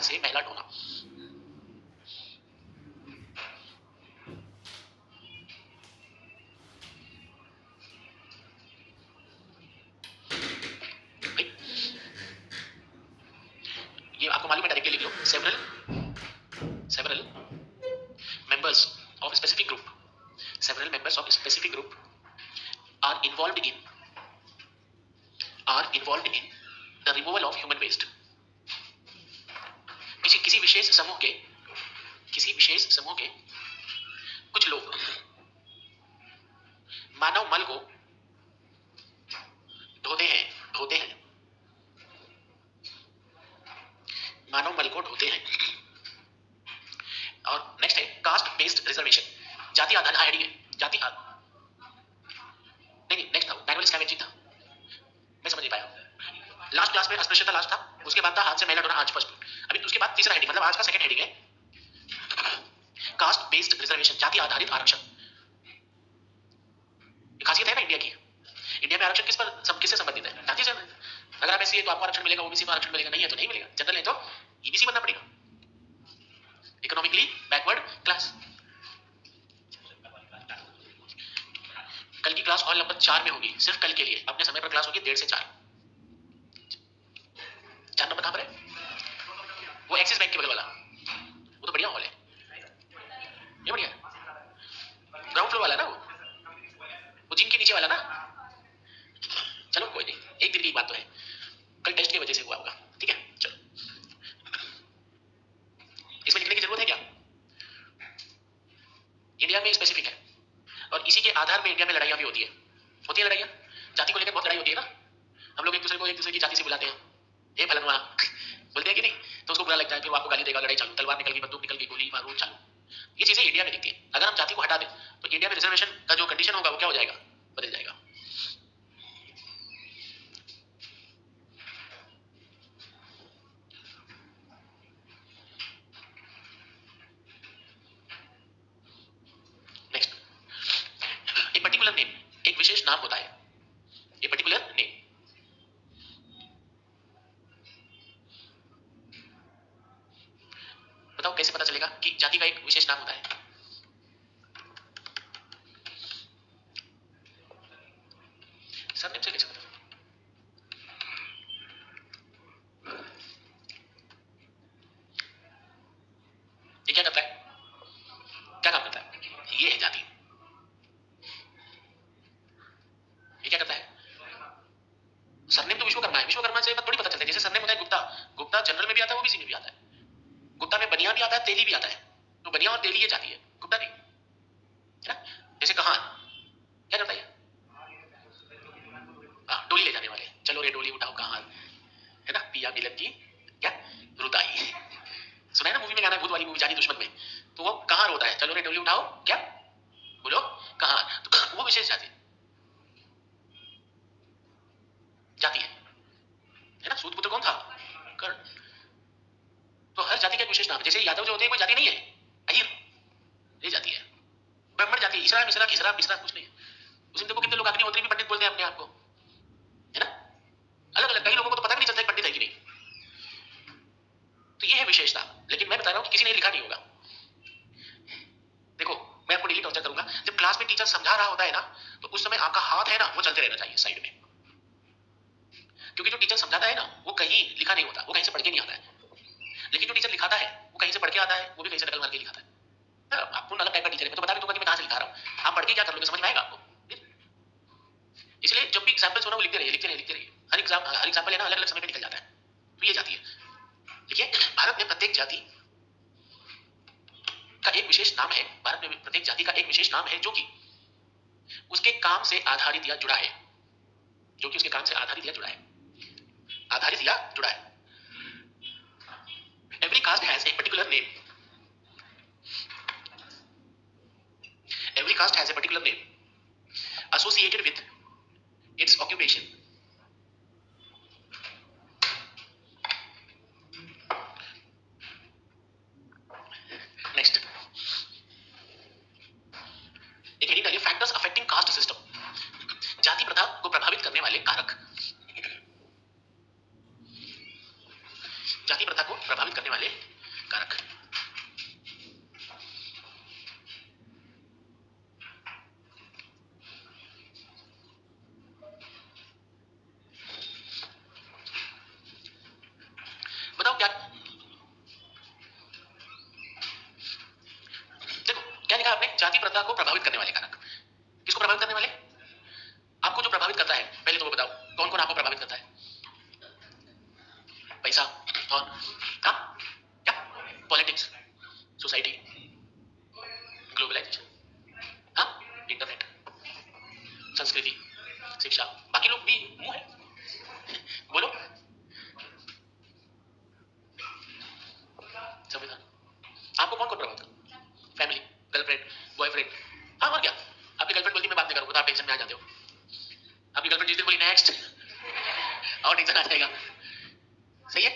से महिला ढोना। ये आपको मालूम है, डायरेक्टली लिख लो। Several members of a specific group, several members of a specific group are involved in the removal of human waste। किसी विशेष समूह के कुछ लोग मानव मल को ढोते हैं और नेक्स्ट है कास्ट बेस्ड रिजर्वेशन, जाति आधार आईडी है, नहीं नेक्स्ट था मैनुअल स्कैवेंजिंग था, मैं समझ नहीं पाया। लास्ट क्लास में अस्पृश्यता लास्ट था, उसके बाद था हाथ से महिला ढोना, आज फर्स्ट। अभी उसके बाद तीसरा हेडिंग, मतलब आज का सेकंड हेडिंग है कास्ट बेस्ड रिजर्वेशन, जाति आधारित आरक्षण। खासियत है ना इंडिया की। इंडिया में आरक्षण किससे संबंधित है? जाति से। अगर आप एससी है तो आपको आरक्षण मिलेगा, ओबीसी को आरक्षण मिलेगा, नहीं है तो नहीं मिलेगा, जनरल है तो ईबीसी बनना पड़ेगा, इकोनॉमिकली बैकवर्ड क्लास। कल की क्लास हॉल नंबर 4 में होगी, सिर्फ कल के लिए, अपने समय पर क्लास होगी 1:30 से 4। 4 नंबर कहां पर है? वो एक्सिस बैंक के बगल वाला, वो तो बढ़िया हॉल है, ये बढ़िया ग्राउंड फ्लोर वाला ना, वो जिम के नीचे वाला ना। चलो कोई नहीं, एक दिन की बात तो है, कल टेस्ट की वजह से हुआ होगा, ठीक है। चलो इसमें लिखने की जरूरत है क्या? इंडिया में स्पेसिफिक है और इसी के आधार पे इंडिया में लड़ाइयां भी होती है लड़ाइयां, जाति को लेकर बहुत लड़ाई होती है ना। हम लोग एक दूसरे की जाति से बुलाते हैं, ए फलनवा बोलते हैं कि नहीं, तो उसको बुरा लगता है, फिर वो आपको गाली देगा, लड़ाई चालू, तलवार निकल गई, बंदूक निकल गई, गोली बारूद चालू। ये चीजें इंडिया में दिखती है। अगर हम जाति को हटा दें तो इंडिया में रिजर्वेशन का जो कंडीशन होगा वो क्या हो जाएगा? बदल जाएगा। नेक्स्ट, एक पर्टिकुलर नेम, एक विशेष नाम होता है, ये पर्टिकुलर नेम। बताओ कैसे पता चलेगा कि जाति का एक विशेष नाम होता है? सरनेम से कैसे पता? ये क्या करता है, क्या काम करता है? ये है जाति। ये क्या करता है? सरनेम तो विश्वकर्मा है, विश्वकर्मा से थोड़ी पता चलता है। जैसे सरनेम होता है गुप्ता जनरल में भी आता है, ओबीसी में भी आता है। गुप्ता में बनिया भी आता है, तेली भी आता है, तो बनिया और तेली ये जाति है, गुप्ता नहीं है ना। जैसे कहान क्या करता है? डोली ले जाने वाले, चलो रे डोली उठाओ कहान, है ना। पिया मिलन की क्या रुदाई, सुना है ना मूवी में गाना, भूत वाली मूवी जानी दुश्मन में, तो वो कहां रोता है, चलो रे डोली उठाओ क्या बोलो कहां, तो वो विशेष जाति है ना। सूत पुत्र कौन था? कर्ण। तो हर जाति का एक विशेष नाम है। जैसे यादव जो होते हैं कोई जाति नहीं है, अहीर ये जाति है। ब्राह्मण जाति, इसरा मिश्रा खिसरा मिश्रा कुछ नहीं है। उसमें देखो कितने लोग अग्निहोत्री भी पंडित बोलते हैं अपने आप को, है ना। अलग अलग, कई लोगों को तो पता भी नहीं चलता पंडित है कि नहीं। तो ये है विशेषता, लेकिन मैं बता रहा हूं कि किसी ने लिखा नहीं होगा। देखो मैं आपको डेली टॉर्चर करूंगा, जब क्लास में टीचर समझा रहा होता है ना, तो उस समय आपका हाथ है ना वो चलते रहना चाहिए साइड में, क्योंकि जो टीचर समझाता है ना वो कहीं लिखा नहीं होता, वो कहीं से पढ़ के नहीं आता है। लेकिन जो टीचर लिखाता है वो कहीं से पढ़ के आता है, वो भी कहीं से नकल मार के लिखाता है। आपको अलग टाइप का टीचर है, मैं तो बता भी दूंगा कि मैं कहां से लिखा रहा हूं, आप पढ़ के क्या कर लोगे, समझ में आएगा आपको। इसलिए जब भी एग्जाम्पल्स होना वो लिखते रहिए। हर एग्जाम्पल है ना अलग अलग समय पे निकल जाता है। तो ये जाती है। देखिए भारत में प्रत्येक जाति का एक विशेष नाम है, जो कि उसके काम से आधारित या जुड़ा है, Every caste has a particular name. Associated with its occupation. Next, एक हेडिंग डालिए, फैक्टर्स अफेक्टिंग कास्ट सिस्टम, जाति प्रथा को प्रभावित करने वाले कारक। जाति प्रथा को प्रभावित करने वाले कारक। बताओ क्या, देखो क्या लिखा आपने, जाति प्रथा को प्रभावित करने वाले कारक। किसको प्रभावित करने वाले? आपको जो प्रभावित करता है पहले तो वो बताओ, कौन कौन आपको प्रभावित करता है? पैसा और क्या? पॉलिटिक्स, सोसाइटी, ग्लोबलाइजेशन, इंटरनेट, संस्कृति, शिक्षा, बाकी लोग भी मुंह है, बोलो। संविधान। आपको कौन कौन प्रभावित करता? फैमिली, गर्लफ्रेंड, बॉयफ्रेंड, हाँ और क्या? आपकी गर्लफ्रेंड बोलती मैं बात नहीं करूंगा तो आप टेंशन में आ जाते हो। आपकी गर्लफ्रेंड जिस दिन बोली नेक्स्ट और टेंशन आ जाएगा। सही है?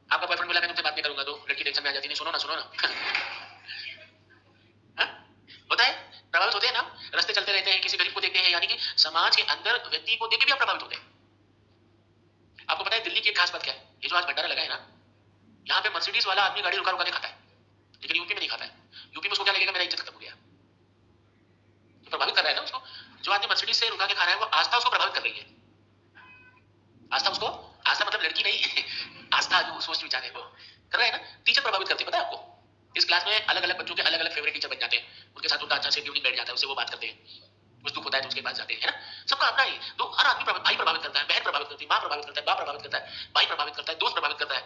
आपका बॉयफ्रेंड बोला मैं तुमसे बात नहीं करूंगा तो लड़की टेंशन में आ जाती है, सुनो ना सुनो ना। होता है, प्रभावित होते हैं ना। रास्ते चलते रहते हैं, किसी गरीब को देखते हैं, यानी कि समाज के अंदर व्यक्ति को देख के भी आप प्रभावित होते हैं। आपको पता है दिल्ली की एक खास बात क्या है? ये जो आज भंडारा लगा है ना, यहाँ पे मर्सिडीज वाला आदमी गाड़ी रुका रुका के खाता है, लेकिन यूपी में नहीं खाता है। यूपी में उसको क्या लगेगा, मेरा इज्जत खत्म हो गया। तो प्रभावित कर रहा है ना उसको। जो आदमी मर्सिडीज से रुका के खा रहा है वो आस्था उसको प्रभावित कर रही है। आस्था उसको, आस्था मतलब लड़की नहीं आस्था जो सोच विचार है वो कर रहा है ना। टीचर प्रभावित करते हैं, पता है आपको? इस क्लास में अलग अलग बच्चों के अलग अलग फेवरेट टीचर बन जाते हैं, उनके साथ उनका अच्छा से ट्यूनिंग बैठ जाता है, उससे वो बात करते हैं, कुछ दुख होता है तो उसके पास जाते हैं, है ना। सबका अपना ही। तो हर आदमी भाई प्रभावित करता है, बहन प्रभावित करती है, माँ प्रभावित करता है, बाप प्रभावित करता है, भाई प्रभावित करता है, दोस्त प्रभावित करता है,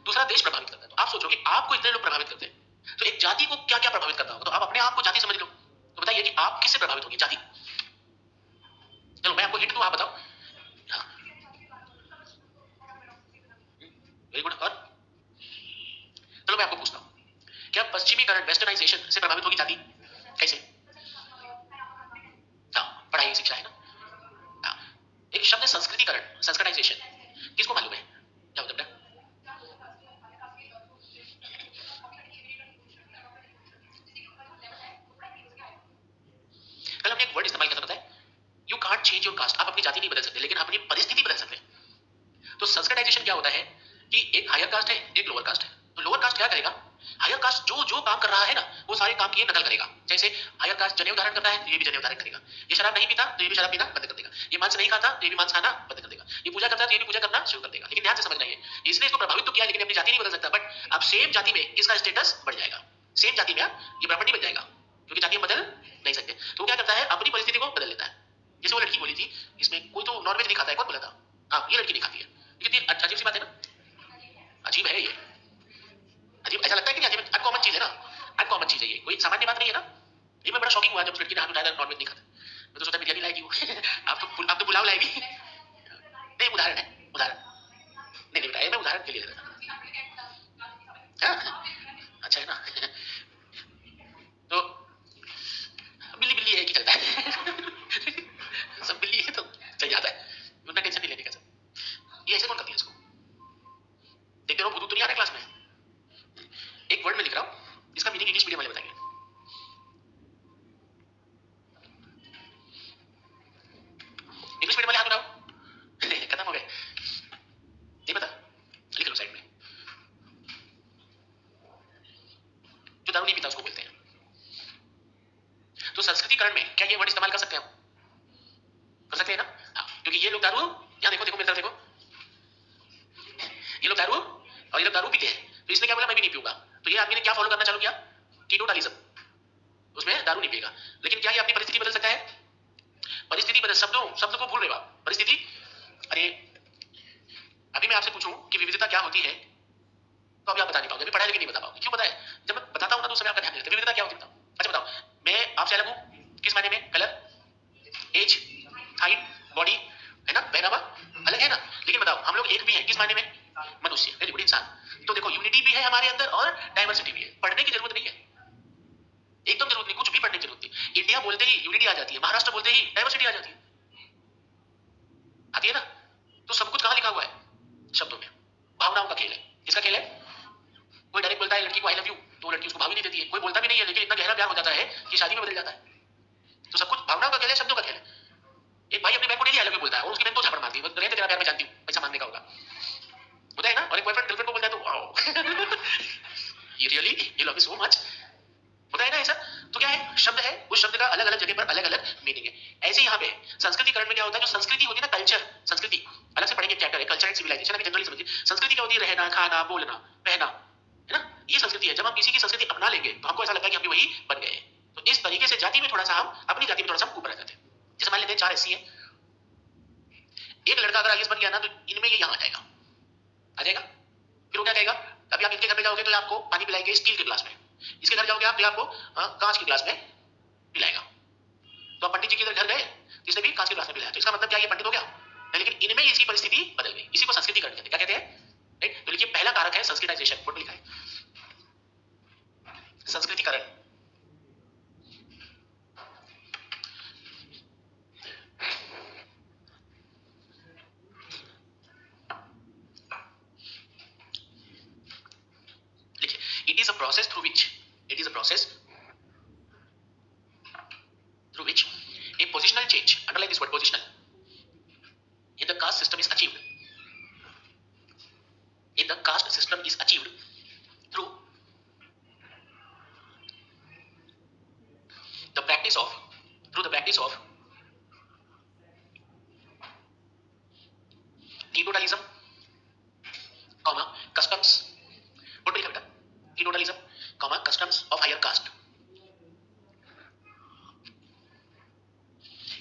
दूसरा देश प्रभावित करता है। तो आप सोचो कि आपको इतने लोग प्रभावित करते हैं, तो एक जाति को क्या क्या प्रभावित करता होगा? तो आप अपने आप को जाति समझ लो। तो बताइए कि आप किससे प्रभावित होगी? जाति। चलो मैं आपको हिंट दूं, आप बताओ। हाँ, वेरी गुड। और चलो मैं आपको पूछता हूँ, क्या पश्चिमीकरण, वेस्टर्नाइजेशन से प्रभावित होगी जाति? कैसे? हाँ, पढ़ाई शिक्षा है ना। हाँ, एक शब्द है संस्कृतिकरण, संस्कृताइजेशन, किसको मालूम है? क्या मतलब है? कल हमने एक वर्ड इस्तेमाल किया था, पता है? You can't change your cast. आप अपनी जाति नहीं बदल सकते, लेकिन अपनी परिस्थिति बदल सकते हैं। तो संस्कृताइजेशन क्या होता है कि एक हायर कास्ट है, एक लोअर कास्ट है। तो लोअर कास्ट क्या करेगा? हायर कास्ट जो जो काम कर रहा है ना, वो सारे काम की ये नकल करेगा। जैसे हायर कास्ट जनेऊ धारण करता है तो ये भी जनेऊ धारण करेगा, ये शराब नहीं पीता तो ये भी शराब पीना बंद कर देगा, ये मांस नहीं खाता तो ये भी मांस खाना बंद कर देगा, ये पूजा करता है तो ये भी पूजा करना शुरू कर देगा। लेकिन ध्यान से समझना है, इसने इसको प्रभावित तो किया, लेकिन अपनी जाति नहीं बदल सकता। बट अब सेम जाति में इसका स्टेटस बढ़ जाएगा, सेम जाति में ये ब्राह्मण नहीं बन जाएगा, क्योंकि जाति हम बदल नहीं सकते। तो वो क्या करता है, अपनी परिस्थिति को बदल लेता है। जैसे वो लड़की बोली थी, इसमें कोई तो नॉनवेज नहीं खाता है, कौन बोला था? हाँ, ये लड़की नहीं खाती है। कितनी अजीब सी बात है ना, अजीब है ये। अजीब ऐसा लगता है कि नहीं? अजीब, अनकॉमन चीज है ना, अनकॉमन चीज है ये, कोई सामान्य बात नहीं है ना। ये मैं बड़ा शॉकिंग हुआ जब उस लड़की ने हाथ उठाया, नॉनवेज नहीं खाता। मैं तो सोचा बिरयानी लाएगी वो आप तो पुलाव लाएगी। नहीं, उदाहरण है, उदाहरण। नहीं नहीं बताया, मैं उदाहरण के लिए दे रहा था। अच्छा है ना। तो बिल्ली बिल्ली है कि चलता है सब बिल्ली है तो चल जाता है, उतना टेंशन नहीं लेने का सब। ये ऐसे कौन करती है इसको? देखते रहो, भूत तो नहीं आ रहा क्लास में। एक वर्ड में लिख रहा हूँ, इसका मीनिंग इंग्लिश मीडियम वाले बताएंगे। इंग्लिश मीडियम वाले हाथ उठाओ खत्म हो गए, नहीं पता? लिख लो साइड में। जो दारू नहीं पीता उसको बोलते हैं। तो संस्कृतिकरण में क्या ये वर्ड इस्तेमाल कर सकते हैं हम? कर सकते हैं ना। हाँ, क्योंकि ये लोग दारू, यहाँ देखो देखो मेरी तरफ देखो, ये लोग दारू और ये लोग दारू पीते हैं, तो इसने क्या बोला, मैं भी नहीं पीऊंगा। तो ये आदमी ने क्या फॉलो करना चालू किया? टीटोटालिज्म। उसमें दारू नहीं पिएगा। लेकिन क्या ये अपनी परिस्थिति बदल सकता है? परिस्थिति बदल, शब्द को भूल रहे हो आप, परिस्थिति। अरे अभी मैं आपसे पूछूं कि विविधता क्या होती है, तो अभी आप बता नहीं पाओगे, अभी पढ़ा लेकिन नहीं बता पाओगे। क्यों पता है? जब मैं बताता हूं ना तो उस समय आपका ध्यान नहीं रहता। विविधता क्या होती है बताओ। अच्छा बताओ, मैं आपसे अलग हूं किस मायने में? कलर, एज, हाइट, बॉडी, है ना, पहनावा अलग है ना। लेकिन बताओ हम लोग एक भी हैं किस मायने में? मनुष्य, वेरी गुड, इंसान। तो देखो यूनिटी भी है हमारे अंदर और डाइवर्सिटी भी है। पढ़ने की जरूरत नहीं है, एकदम जरूरत नहीं, कुछ भी पढ़ने की जरूरत नहीं। इंडिया बोलते ही यूनिटी आ जाती है, महाराष्ट्र बोलते ही डाइवर्सिटी आ जाती है, आती है ना। तो सब कुछ कहाँ लिखा हुआ है? शब्दों में। भावनाओं का खेल है। किसका खेल है? कोई डायरेक्ट बोलता है लड़की को आई लव यू, तो लड़की उसको भाव नहीं देती है। कोई बोलता भी नहीं है, लेकिन इतना गहरा प्यार हो जाता है कि शादी में बदल जाता है। तो सब कुछ भावनाओं का खेल है, शब्दों का खेल है। एक भाई अपनी बहन को डेली आई लव यू बोलता है और उसकी बहन तो झापड़ मारती है, रहते तेरा प्यार मैं जानती हूँ, पैसा मांगने का होगा। होता है ना, और एक बॉयफ्रेंड गर्लफ्रेंड को बोलता है तो wow you really you love me so much, होता है ना ऐसा। तो क्या है, शब्द है, उस शब्द का अलग अलग जगह पर अलग अलग मीनिंग है। ऐसे यहाँ पे संस्कृतिकरण में क्या होता है, जो संस्कृति होती है ना, कल्चर, संस्कृति अलग से पढ़ेंगे, चैप्टर है कल्चर एंड सिविलाइजेशन, अभी जनरली समझिए संस्कृति क्या होती है, रहना खाना बोलना पहना, है ना, ये संस्कृति है। जब हम किसी की संस्कृति अपना लेंगे तो हमको ऐसा लगता है कि हम भी वही बन गए। तो इस तरीके से जाति में थोड़ा सा हम अपनी जाति में थोड़ा सा ऊपर आ जाते हैं। जैसे मान लेते हैं 4 एससी है, एक लड़का अगर आईएएस बन गया ना तो इनमें ये यहाँ आ जाएगा, आ जाएगा। फिर वो क्या कहेगा, कभी आप इनके घर पे जाओगे तो आपको पानी पिलाएंगे स्टील के ग्लास में, इसके घर जाओगे आप तो आपको कांच के ग्लास में पिलाएगा। तो आप पंडित जी के घर गए, इसने भी कांच के ग्लास में पिलाया, तो इसका मतलब क्या, ये पंडित हो गया? लेकिन इनमें इसी परिस्थिति बदल गई, इसी को संस्कृतिकरण कहते हैं। क्या कहते हैं, राइट? तो लिखिए पहला कारक है संस्कृताइजेशन, बोर्ड में लिखा है संस्कृतिकरण। लिखिए it is a process through which, it is a process through which a positional change, underline this word positional, in the caste system is achieved, in the caste system is achieved through the practice of, through the practice of teetotalism, comma customs, बोल लिखा बेटा, teetotalism, comma customs of higher caste।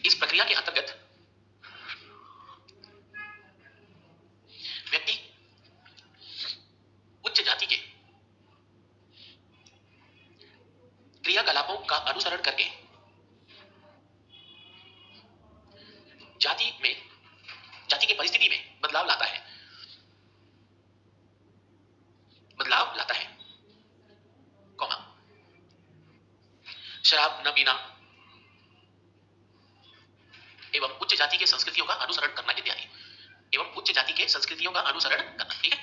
इस प्रक्रिया के अंतर्गत व्यक्ति उच्च जाति के क्रियाकलापों का अनुसरण करके जाति में, जाति की परिस्थिति में बदलाव लाता है, बदलाव लाता है, कॉमा शराब न पीना एवं उच्च जाति के संस्कृतियों का अनुसरण करना इत्यादि, एवं उच्च जाति के संस्कृतियों का अनुसरण करना। ठीक है,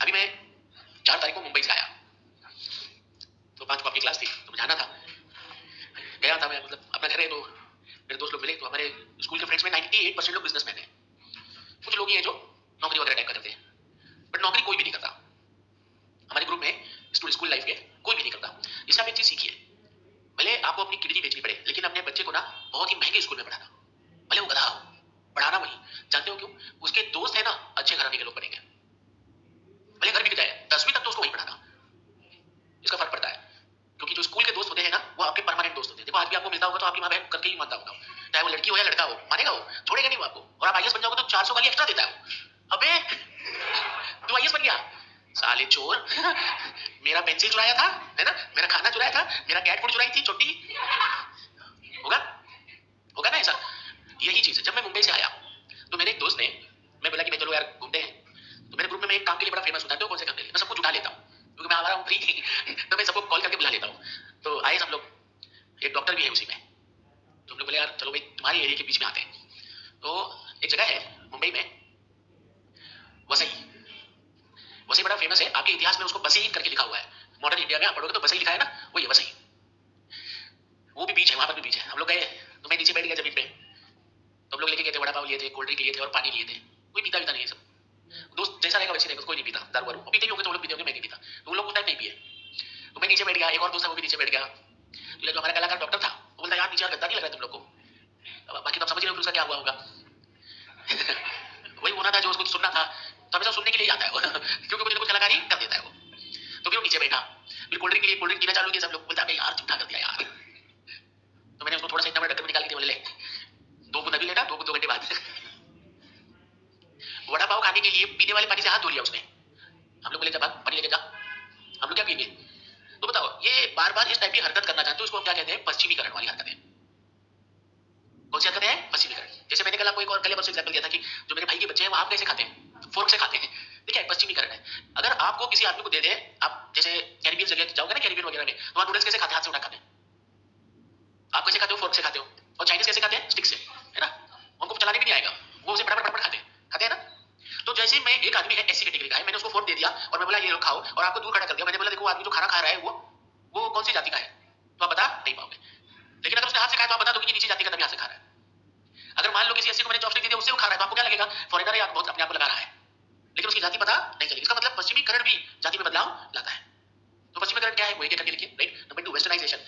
अभी मैं 4 तारीख को मुंबई से आया, तो 5 को आपकी क्लास थी तो जाना था, गया था मैं, मतलब अपना घर है, तो मेरे दोस्त लोग मिले, तो हमारे स्कूल के फ्रेंड्स में 98% लोग बिजनेसमैन हैं। कुछ लोग ही हैं जो नौकरी वगैरह टाइप का करते हैं, बट नौकरी कोई भी नहीं करता हमारे ग्रुप में, स्कूल लाइफ के कोई भी नहीं करता। इससे आप एक चीज सीखिए, भले आपको अपनी किडनी बेचनी पड़े, लेकिन अपने बच्चे को ना बहुत ही महंगे स्कूल में पढ़ाना, भले वो गधा हो, पढ़ाना वही। जानते हो क्यों? उसके दोस्त है ना अच्छे घराने के लोग बनेंगे, भले घर बिक जाए 10वीं तक तो उसको वही पढ़ाना, इसका फर्क पड़ता है। क्योंकि जो स्कूल के दोस्त होते हैं ना वो आपके परमानेंट दोस्त होते हैं। देखो आज भी आपको मिलता होगा तो आपकी माँ बहन करके ही मानता होगा, चाहे वो लड़की हो या लड़का हो, मानेगा वो, छोड़ेगा नहीं वो आपको। और आप आईएएस बन जाओगे तो 400 का एक्स्ट्रा देता है वो। अबे तू आईएएस बन गया साले चोर मेरा पेंसिल चुराया था, है ना, मेरा खाना चुराया था, मेरा कैट फूड चुराई थी छोटी, होगा, होगा ना ऐसा। यही चीज है। जब मैं मुंबई से आया तो मेरे एक दोस्त ने, मैं बोला कि मैं चलो यार घूमते हैं, तो मेरे ग्रुप में मैं एक काम के लिए बड़ा फेमस होता है, तो कौन से काम के लिए, मैं सबको जुटा लेता हूँ क्योंकि मैं हमारा हूँ फ्री तो मैं सबको कॉल करके बुला लेता हूँ। तो आए सब लोग, एक डॉक्टर भी है उसी में, तो हम लोग बोले यार चलो भाई तुम्हारे एरिया के बीच में आते हैं। तो एक जगह है मुंबई में वसई, वसई बड़ा फेमस है, आपके इतिहास में उसको बसई करके लिखा हुआ है, मॉडर्न इंडिया में आप पढ़ोगे तो बसई लिखा है ना, वही है वसई। वो भी बीच है, वहां पर भी बीच है। हम लोग गए तो मैं नीचे बैठ गया जमीन पे, तो हम लोग लेके गए थे, वड़ा पाव लिए थे, कोल्ड ड्रिंक लिए थे और पानी लिए थे। कोई पीता नहीं है सब, दोस्त जैसा रहेगा वैसे रहेगा, कोई नहीं पीता दारू वारू, पीते भी होंगे तो वो लोग पीते होंगे, मैं नहीं पीता, तो वो लोग उस टाइम नहीं पिए। तो मैं नीचे बैठ गया, एक और दोस्त है वो भी नीचे बैठ गया। तो जो हमारा कलाकार डॉक्टर था वो बोलता यार नीचे यार गद्दा नहीं लग रहा तुम लोग को, बाकी तो आप समझ रहे हो उसका क्या हुआ होगा वही होना था जो उसको सुनना था, तो हमेशा सुनने के लिए आता है वो क्योंकि मुझे कुछ कलाकारी कर देता है वो। तो फिर वो नीचे बैठा, फिर कोल्ड ड्रिंक के लिए कोल्ड ड्रिंक पीना चालू किया, सब लोग बोलता है यार झूठा कर दिया यार। तो मैंने उसको थोड़ा सा इतना बड़ा ढक्कन निकाल के बोले ले 2 बूंद अभी लेना, 2 घंटे बाद वड़ा पाव खाने के लिए पीने वाले पानी से हाथ धो लिया उसने। हम लोग बोले जब पानी लेके जा, हम लोग क्या पिएंगे? तो बताओ ये बार बार इस टाइप की हरकत करना चाहते हो, इसको हम क्या कहते हैं? पश्चिमीकरण वाली हरकतें। कौन सी हरकतें हैं? पश्चिमीकरण। जैसे मैंने कल आपको एक और कल परसों एग्जांपल दिया था कि जो मेरे भाई के बच्चे हैं वो आप कैसे खाते हैं? फोर्क से खाते हैं। देखिए पश्चिमीकरण है। अगर आपको किसी आदमी को दे दे, आप जैसे कैरिबियन जगह जाओगे ना, कैरिबियन वगैरह में, तो आप नूडल्स कैसे खाते हैं? हाथ से उठा खाते हैं। आप कैसे खाते हो? फोर्क से खाते हो। और चाइनीज कैसे खाते हैं? स्टिक से, है ना, उनको चलाने भी नहीं आएगा, वो उसे फटाफट फटाफट खाते हैं ना। तो जैसे मैं, एक आदमी है ऐसी कैटेगरी का है, मैंने उसको फोन दे दिया और मैं बोला ये लोग खाओ, और आपको दूर खड़ा कर दिया। मैंने बोला देखो आदमी जो खाना खा रहा है वो कौन सी जाति का है, तो आप बता नहीं पाओगे। लेकिन अगर उसने हाथ से खाया तो आप बता दो कि नीचे जाति का तभी हाथ से खा रहा है। अगर मान लो किसी 80 को मैंने चॉपस्टिक दे दिया, उससे वो खा रहा है, तो आपको क्या लगेगा? फॉरेनर है, बहुत अपने आप को लगा रहा है, लेकिन उसकी जाति पता नहीं चलेगी। इसका मतलब पश्चिमीकरण भी जाति में बदलाव लाता है। तो पश्चिमीकरण क्या है, वो एक करके लिखिए, right. Number 2, westernisation.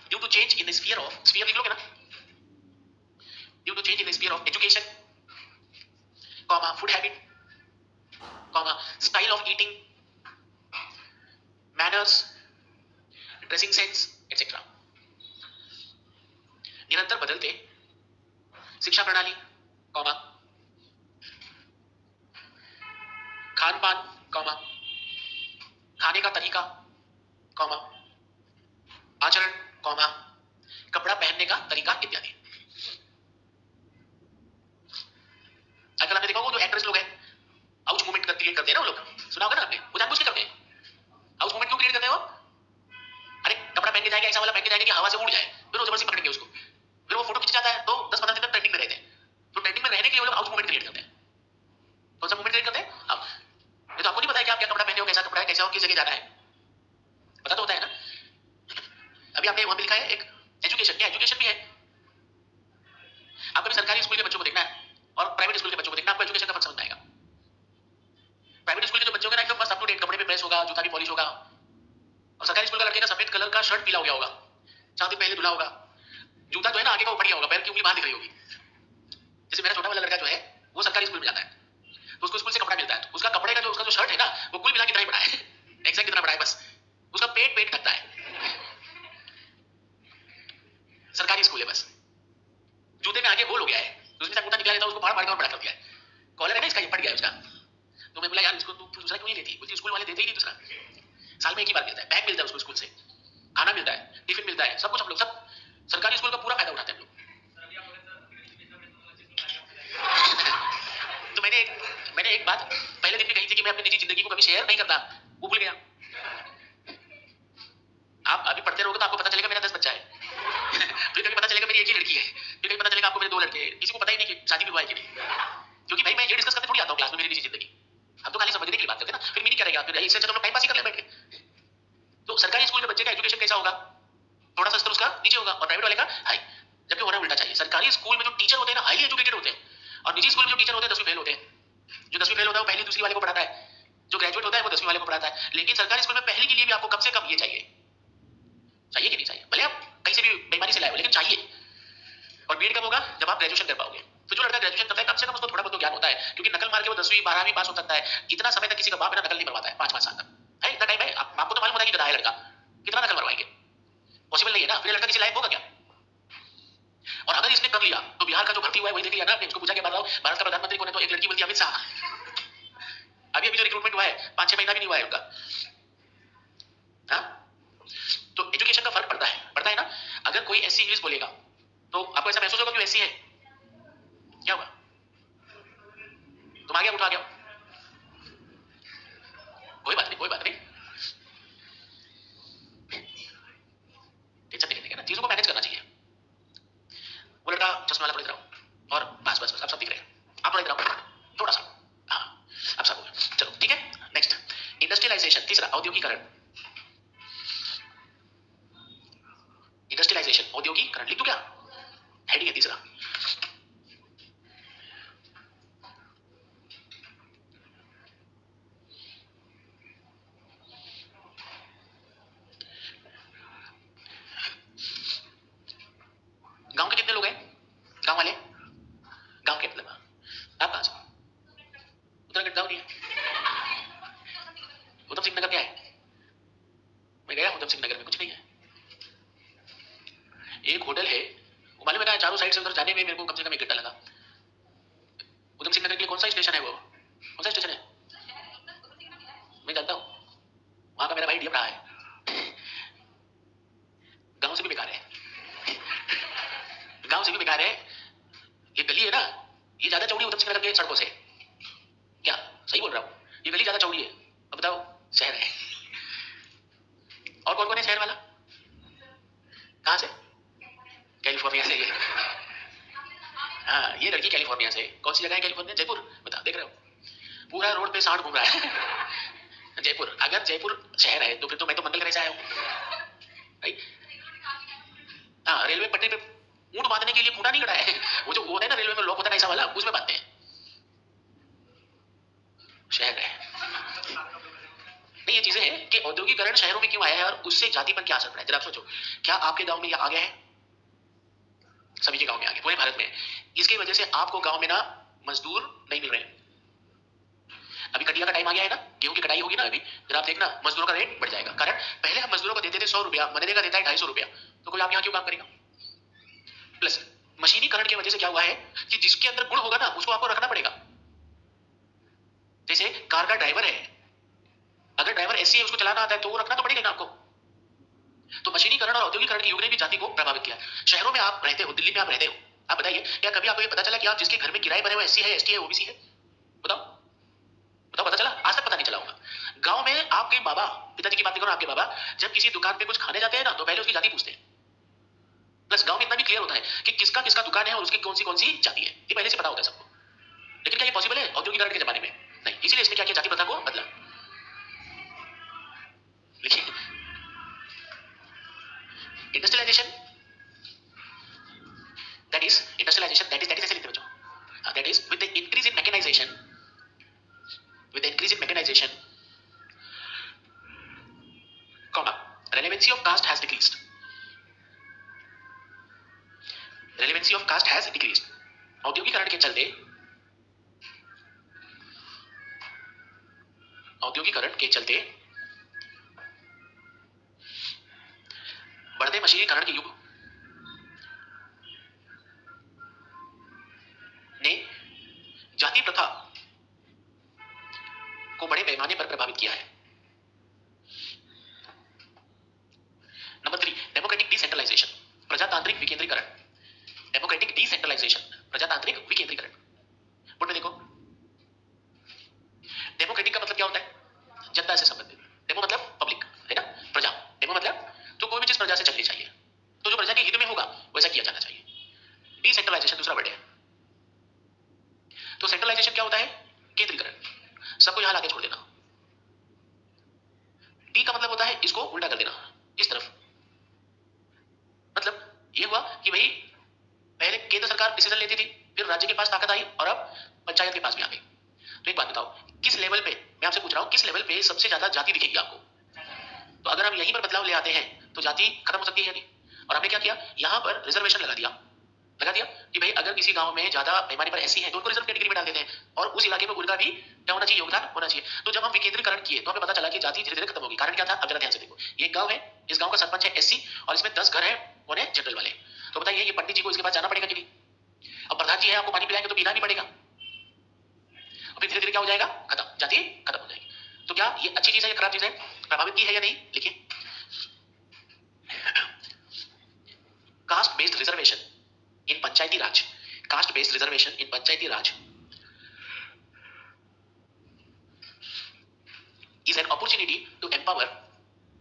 Due to change in the sphere of, sphere लिख लोगे ना, due to change in the sphere of education, comma food habit, comma style of eating, manners, dressing sense etcetera. निरंतर बदलते शिक्षा प्रणाली, कॉमा खान पान, comma खाने का तरीका, कॉमा आचरण, कॉमा कपड़ा पहनने का तरीका इत्यादि। आजकल आपने देखा होगा, जो एक्ट्रेस लोग हैं, आउच मूवमेंट क्रिएट करते हैं ना वो लोग, सुना होगा ना आपने, वो जानबूझ के करते हैं। आउच मूवमेंट क्यों क्रिएट करते हैं वो? अरे कपड़ा पहन के जाएगा, ऐसा वाला पहन के जाएगा कि हवा से उड़ जाए, फिर वो जबरदस्ती पकड़ेंगे उसको, फिर वो फोटो खींच जाता है, तो 10-15 दिन तक ट्रेंडिंग में रहते हैं। तो ट्रेंडिंग में रहने के लिए वो लोग आउच मूवमेंट क्रिएट करते हैं। कौन सा मूवमेंट क्रिएट करते हैं? अब ये तो आपको नहीं पता है कि आप क्या कपड़ा पहने हो, कैसा कपड़ा है, कैसा हो, किस जगह जाना है, पता तो होता है ना। अभी आपने वहां लिखा है एक एजुकेशन, क्या एजुकेशन भी है। आपको भी सरकारी स्कूल के बच्चों को देखना है और प्राइवेट स्कूल के बच्चों को देखना, आपको एजुकेशन का फर्क समझ में आएगा। प्राइवेट स्कूल के जो बच्चे होंगे ना, एकदम मस्त अप टू डेट, कपड़े पे प्रेस होगा, जूता भी पॉलिश होगा, और सरकारी स्कूल का लड़के का सफेद कलर का शर्ट पीला हो गया होगा, 4 दिन पहले धुला होगा, जूता जो है ना आगे का ऊपर गया होगा, पैर की उंगली बाहर दिख रही होगी। जैसे मेरा छोटा वाला लड़का जो है, वो सरकारी स्कूल में जाता है, तो उसको स्कूल से कपड़ा मिलता है, तो उसका कपड़े का जो उसका जो शर्ट है ना, वो कुल मिला के इतना ही बड़ा है, एक्सैक्ट इतना बड़ा है, बस उसका पेट पेट ढकता है। सरकारी स्कूल है, बस जूते में आगे होल हो गया है, उसमें से अंगूठा निकला लेता है, उसको फाड़ फाड़ के और बड़ा कर दिया है। कॉलर है ना इसका, ये फट गया है उसका। तो मैं बोला यार इसको तू दूसरा क्यों नहीं लेती? बोलती स्कूल वाले देते ही नहीं दूसरा, साल में एक ही बार मिलता है, बैग मिलता है उसको स्कूल से, खाना मिलता है, टिफिन मिलता है, सब कुछ हम लोग सब सरकारी स्कूल का पूरा फायदा उठाते हैं हम लोग। तो मैंने एक बात पहले दिन भी कही थी कि मैं अपनी निजी जिंदगी को कभी शेयर नहीं करता, वो भूल गया। आप अभी पढ़ते रहोगे तो आपको पता चलेगा मेरा 10 बच्चा है, फिर कभी पता चलेगा मेरी एक ही लड़की है, फिर कभी पता चलेगा आपको मेरे 2 लड़के हैं, किसी को पता ही नहीं कि शादी भी हुआ है कि नहीं। क्योंकि भाई मैं ये डिस्कस करने थोड़ी आता हूँ क्लास में मेरी निजी जिंदगी, हम तो खाली समझने के लिए बात करते हैं ना, फिर मीनिंग क्या रहेगा, फिर इससे अच्छा तो हम लोग टाइम पास ही कर ले बैठ के। तो सरकारी स्कूल के बच्चे का एजुकेशन कैसा होगा? थोड़ा सा स्तर उसका नीचे होगा, और प्राइवेट वाले का हाई। जबकि होना उल्टा चाहिए, सरकारी स्कूल में जो टीचर होते हैं ना हाईली एजुकेटेड होते हैं, और निजी स्कूल में जो टीचर होते हैं 10वीं फेल होते हैं। जो 10वीं फेल होता है वो पहली दूसरी वाले को पढ़ाता है, जो ग्रेजुएट होता है वो 10वीं वाले को पढ़ाता है। लेकिन सरकारी स्कूल में पहली के लिए भी आपको कम से कम ये चाहिए, चाहिए कि नहीं चाहिए? भले आप कहीं से भी बेईमानी से लाए हो, लेकिन चाहिए। और बीएड कब होगा? जब आप ग्रेजुएशन कर पाओगे। तो जो लड़का ग्रेजुएशन करता है कम से कम उसको थोड़ा बहुत ज्ञान होता है, क्योंकि नकल मार के वो 10वीं 12वीं पास हो सकता है। इतना समय तक किसी का बाप है ना नकल नहीं मरवाता है, 5-5 साल तक है, इतना टाइम है। आपको तो मालूम होता है कि गधा है लड़का, कितना नकल मरवाएंगे? पॉसिबल नहीं है ना। फिर लड़का किसी लायक होगा क्या? और अगर इसने कर लिया तो बिहार का जो भर्ती हुआ है वही देख लिया ना आपने, उसको पूछा क्या बात, भारत का प्रधानमंत्री कौन है, तो एक लड़की बोलती है अमित शाह। अभी अभी जो रिक्रूटमेंट हुआ है 5-6 महीना भी नहीं हुआ है उनका। हाँ? तो एजुकेशन का फर्क पड़ता है ना। अगर कोई एससी इंग्लिश बोलेगा तो आपको ऐसा महसूस होगा कि एससी है, क्या हुआ? तुम आ गया, उठा गया, कोई बात नहीं, कोई बात नहीं, टेंशन नहीं लेने का ना, चीजों को मैनेज करना चाहिए। वो लड़का चश्मा वाला पढ़ रहा हूँ, और बस बस बस आप सब दिख रहे हैं, आप पढ़ रहा हूँ थोड़ा सा, हाँ अब सब हो गया, चलो ठीक है। नेक्स्ट इंडस्ट्रियलाइजेशन, तीसरा औद्योगिकरण। इंडस्ट्रियलाइजेशन औद्योगिकरण लिख दो क्या, हेडिंग है तीसरा। गांव के कितने लोग हैं? गांव वाले, गांव के मतलब आप कहां से? उत्तराखंड गांव नहीं है? उधम सिंह नगर क्या है? मैं गया उधम सिंह नगर में, कुछ नहीं है। एक होटल है, वो मालूम है ना, चारों साइड से उधर जाने में मेरे को कम से कम 1 घंटा लगा। उधम सिंह नगर के लिए कौन सा स्टेशन है वो, कौन सा स्टेशन है? मैं जानता हूँ, वहां का मेरा भाई डीएम रहा है। गांव से भी बेकार है, गांव से भी बेकार है। ये गली है ना, ये ज्यादा चौड़ी उधम सिंह नगर के सड़कों से, क्या सही बोल रहा हूँ? ये गली ज्यादा चौड़ी है। अब बताओ, शहर है। और कौन कौन है शहर वाला? कहां से? कैलिफोर्निया से। हाँ, ये लड़की कैलिफोर्निया से। कौन सी जगह है कैलिफोर्निया? जयपुर। बता, देख रहे हो पूरा रोड पे सांड घूम रहा है। जयपुर, अगर जयपुर शहर है तो फिर तो मैं तो मंगलग्रह से आया हूँ भाई। हाँ, रेलवे पटरी पे ऊंट बांधने के लिए खूंटा नहीं कटा है। वो जो वो होता है ना रेलवे में लॉक होता है ऐसा वाला, उसमें बांधते हैं। शहर है नहीं, ये चीजें हैं कि औद्योगिकरण शहरों में क्यों आया है और उससे जाति पर क्या असर पड़ा है। जरा आप सोचो, क्या आपके गांव में ये आ गया है? सभी के गांव में आ गया, पूरे भारत में। इसकी वजह से आपको गांव में ना मजदूर नहीं मिल रहे हैं। अभी कटिया का टाइम आ गया है ना, गेहूं की कटाई होगी ना अभी, जरा आप देखना मजदूरों का रेट बढ़ जाएगा। कारण पहले हम मजदूरों को देते थे 100 रुपया, मनरेगा देता है 250 रुपया, तो कोई आप यहाँ क्यों काम करेगा? प्लस मशीनीकरण की वजह से क्या हुआ है कि जिसके अंदर गुण होगा ना उसको आपको रखना पड़ेगा। जैसे कार का ड्राइवर है, अगर ड्राइवर एससी है, उसको चलाना आता है, तो वो रखना तो पड़ेगा ना आपको। तो मशीनीकरण और औद्योगिकरण के युग ने भी जाति को प्रभावित किया। शहरों में आप रहते हो, दिल्ली में आप रहते हो, आप बताइए क्या कभी आपको ये पता चला कि आप जिसके घर में किराए भरे हुए एससी है, एसटी है, ओबीसी है? बताओ बताओ, पता चला? आज तक पता नहीं चला होगा। गांव में आपके बाबा, पिताजी की बात करो, आपके बाबा जब किसी दुकान पे कुछ खाने जाते हैं ना, तो पहले उसकी जाति पूछते हैं। प्लस गांव में इतना भी क्लियर होता है कि किसका किसका दुकान है और उसकी कौन सी जाति है, ये पहले से पता होता है सबको। लेकिन क्या ये पॉसिबल है औद्योगिकरण के जमाने में? नहीं। इसीलिए इसने क्या किया, जाति प्रथा को बदला। देखिए industrialisation, that is industrialization, that is ऐसे लिखते बच्चों, that is with the increase in mechanization, with the increase in mechanization, comma, relevancy of caste has decreased, relevancy of caste has decreased। औद्योगिकरण के चलते, औद्योगिकरण के चलते बढ़ते मशीनीकरण के युग ने जाति प्रथा को बड़े पैमाने पर प्रभावित किया है। नंबर 3, डेमोक्रेटिक डिसेंट्रलाइजेशन, प्रजातांत्रिक विकेंद्रीकरण। डेमोक्रेटिक डिसेंट्रलाइजेशन, प्रजातांत्रिक विकेंद्रीकरण। बोर्ड में देखो, डेमोक्रेटिक का मतलब क्या होता है? जनता से संबंधित। डेमो मतलब पब्लिक है ना, प्रजा। डेमो मतलब तो कोई भी चीज प्रजा से चलनी चाहिए, तो जो प्रजा के हित में होगा वैसा किया जाना चाहिए। डिसेंट्रलाइजेशन दूसरा वर्ड है। तो सेंट्रलाइजेशन क्या होता है? केंद्रीकरण, सबको यहां लाके छोड़ देना। डी का मतलब होता है इसको उल्टा कर देना, इस तरफ। मतलब ये हुआ कि भाई पहले केंद्र सरकार डिसीजन लेती थी, फिर राज्य के पास ताकत आई और अब पंचायत के पास भी आ गई। तो एक बात बताओ, किस लेवल पे, मैं आपसे पूछ रहा हूं, किस लेवल पे सबसे ज्यादा जाति दिखेगी आपको? तो अगर हम यहीं पर बदलाव ले आते हैं तो जाति खत्म हो सकती है नहीं। और हमने क्या किया, यहां पर रिजर्वेशन लगा दिया कि भाई अगर किसी गांव में ज्यादा पैमाने पर एससी है तो उनको रिजर्व कैटेगरी में डाल देते हैं और उस इलाके में उनका भी क्या होना चाहिए, योगदान होना चाहिए। तो जब हम विकेंद्रीकरण किए तो हमें पता चला कि जाति धीरे धीरे खत्म होगी। कारण क्या था? अब जरा ध्यान से देखो, ये एक गांव है, इस गांव का सरपंच है एससी और इसमें 10 घर है, कौन है? जनरल वाले। तो बताइए ये पंडित जी को इसके पास जाना पड़ेगा कि नहीं? अब प्रधान जी है, आपको पानी पिलाएंगे तो पीना नहीं पड़ेगा। और फिर धीरे धीरे क्या हो जाएगा? खत्म, जाति खत्म हो जाएगी। तो क्या ये अच्छी चीज है या खराब चीज है? प्रभावित की है या नहीं? लिखिए, caste based reservation in Panchayati Raj, caste based reservation in Panchayati Raj is an opportunity to empower,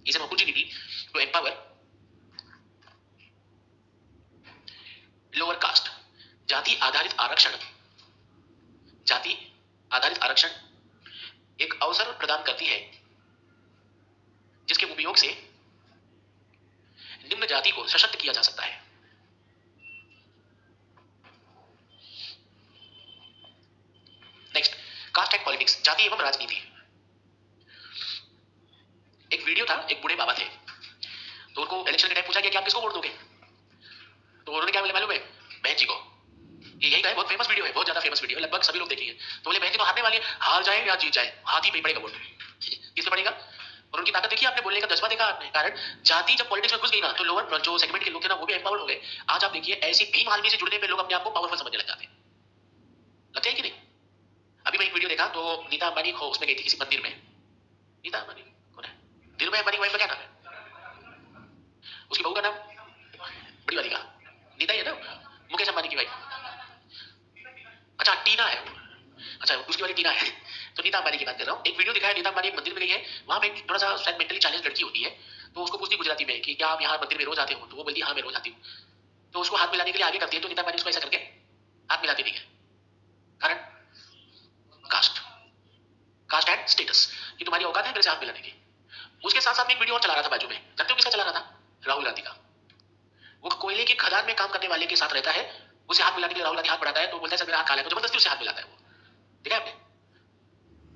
is an opportunity to empower lower caste। जाति आधारित आरक्षण, जाति आधारित आरक्षण एक अवसर प्रदान करती है जिसके उपयोग से निम्न जाति को सशक्त किया जा सकता है। नेक्स्ट, कास्ट एंड पॉलिटिक्स, जाति एवं राजनीति। एक वीडियो था, एक बूढ़े बाबा थे, तो उनको इलेक्शन के टाइम पूछा गया कि आप किसको वोट दोगे? तो उन्होंने क्या बोला मालूम है? बहन जी को। ये यही का है, बहुत फेमस वीडियो है, बहुत ज्यादा फेमस वीडियो है, लगभग सभी लोग देखेंगे। तो बोले बहन जी तो हारने वाली है, हार जाए या जीत जाए, हाथी पे पड़ेगा वोट। किससे पड़ेगा? और उनकी ताकत देखिए आपने, बोलने का जज्बा देखा आपने। कारण जाति जब पॉलिटिक्स में घुस गई ना तो लोअर जो सेगमेंट के लोग थे ना वो भी एम्पावर्ड हो गए। आज आप देखिए ऐसी भीम आर्मी से जुड़ने पे लोग अपने आप को पावरफुल समझने लग जाते हैं। लगता है कि नहीं? अभी मैं एक वीडियो देखा तो नीता अंबानी उसमें गई थी किसी मंदिर में। नीता अंबानी कौन है? धीरू भाई अंबानी की वाइफ का क्या नाम है? उसकी बहू का नाम बड़ी वाली का नीता ही है ना, मुकेश अंबानी की वाइफ। अच्छा टीना है, अच्छा उसकी वाली टीना है। तो नीता अंबानी की बात कर रहा हूँ। एक वीडियो दिखाया, नीता अंबानी एक मंदिर में गई है, वहां पे थोड़ा सा शायद मेंटली चैलेंज लड़की होती है, तो उसको पूछती गुजराती में कि क्या आप यहाँ मंदिर में रोज आते हो? तो वो बोलती हाँ मैं रोज आती हूँ। तो उसको हाथ मिलाने के लिए आगे करती है, तो नीता अंबानी उसको ऐसा करके हाथ मिलाती नहीं है। कारण कास्ट, कास्ट एंड स्टेटस, कि तुम्हारी औकात है मेरे से हाथ मिलाने की। उसके साथ साथ में एक वीडियो और चला रहा था बाजू में, जानते हो किसका चला रहा था? राहुल गांधी का। वो कोयले की खदान में काम करने वाले के साथ रहता है, उसे हाथ मिलाने के लिए राहुल गांधी हाथ बढ़ाता है तो बोलता है सर मेरा हाथ काला है, तो जबरदस्ती उसे हाथ मिलाता है वो। देखा आपने?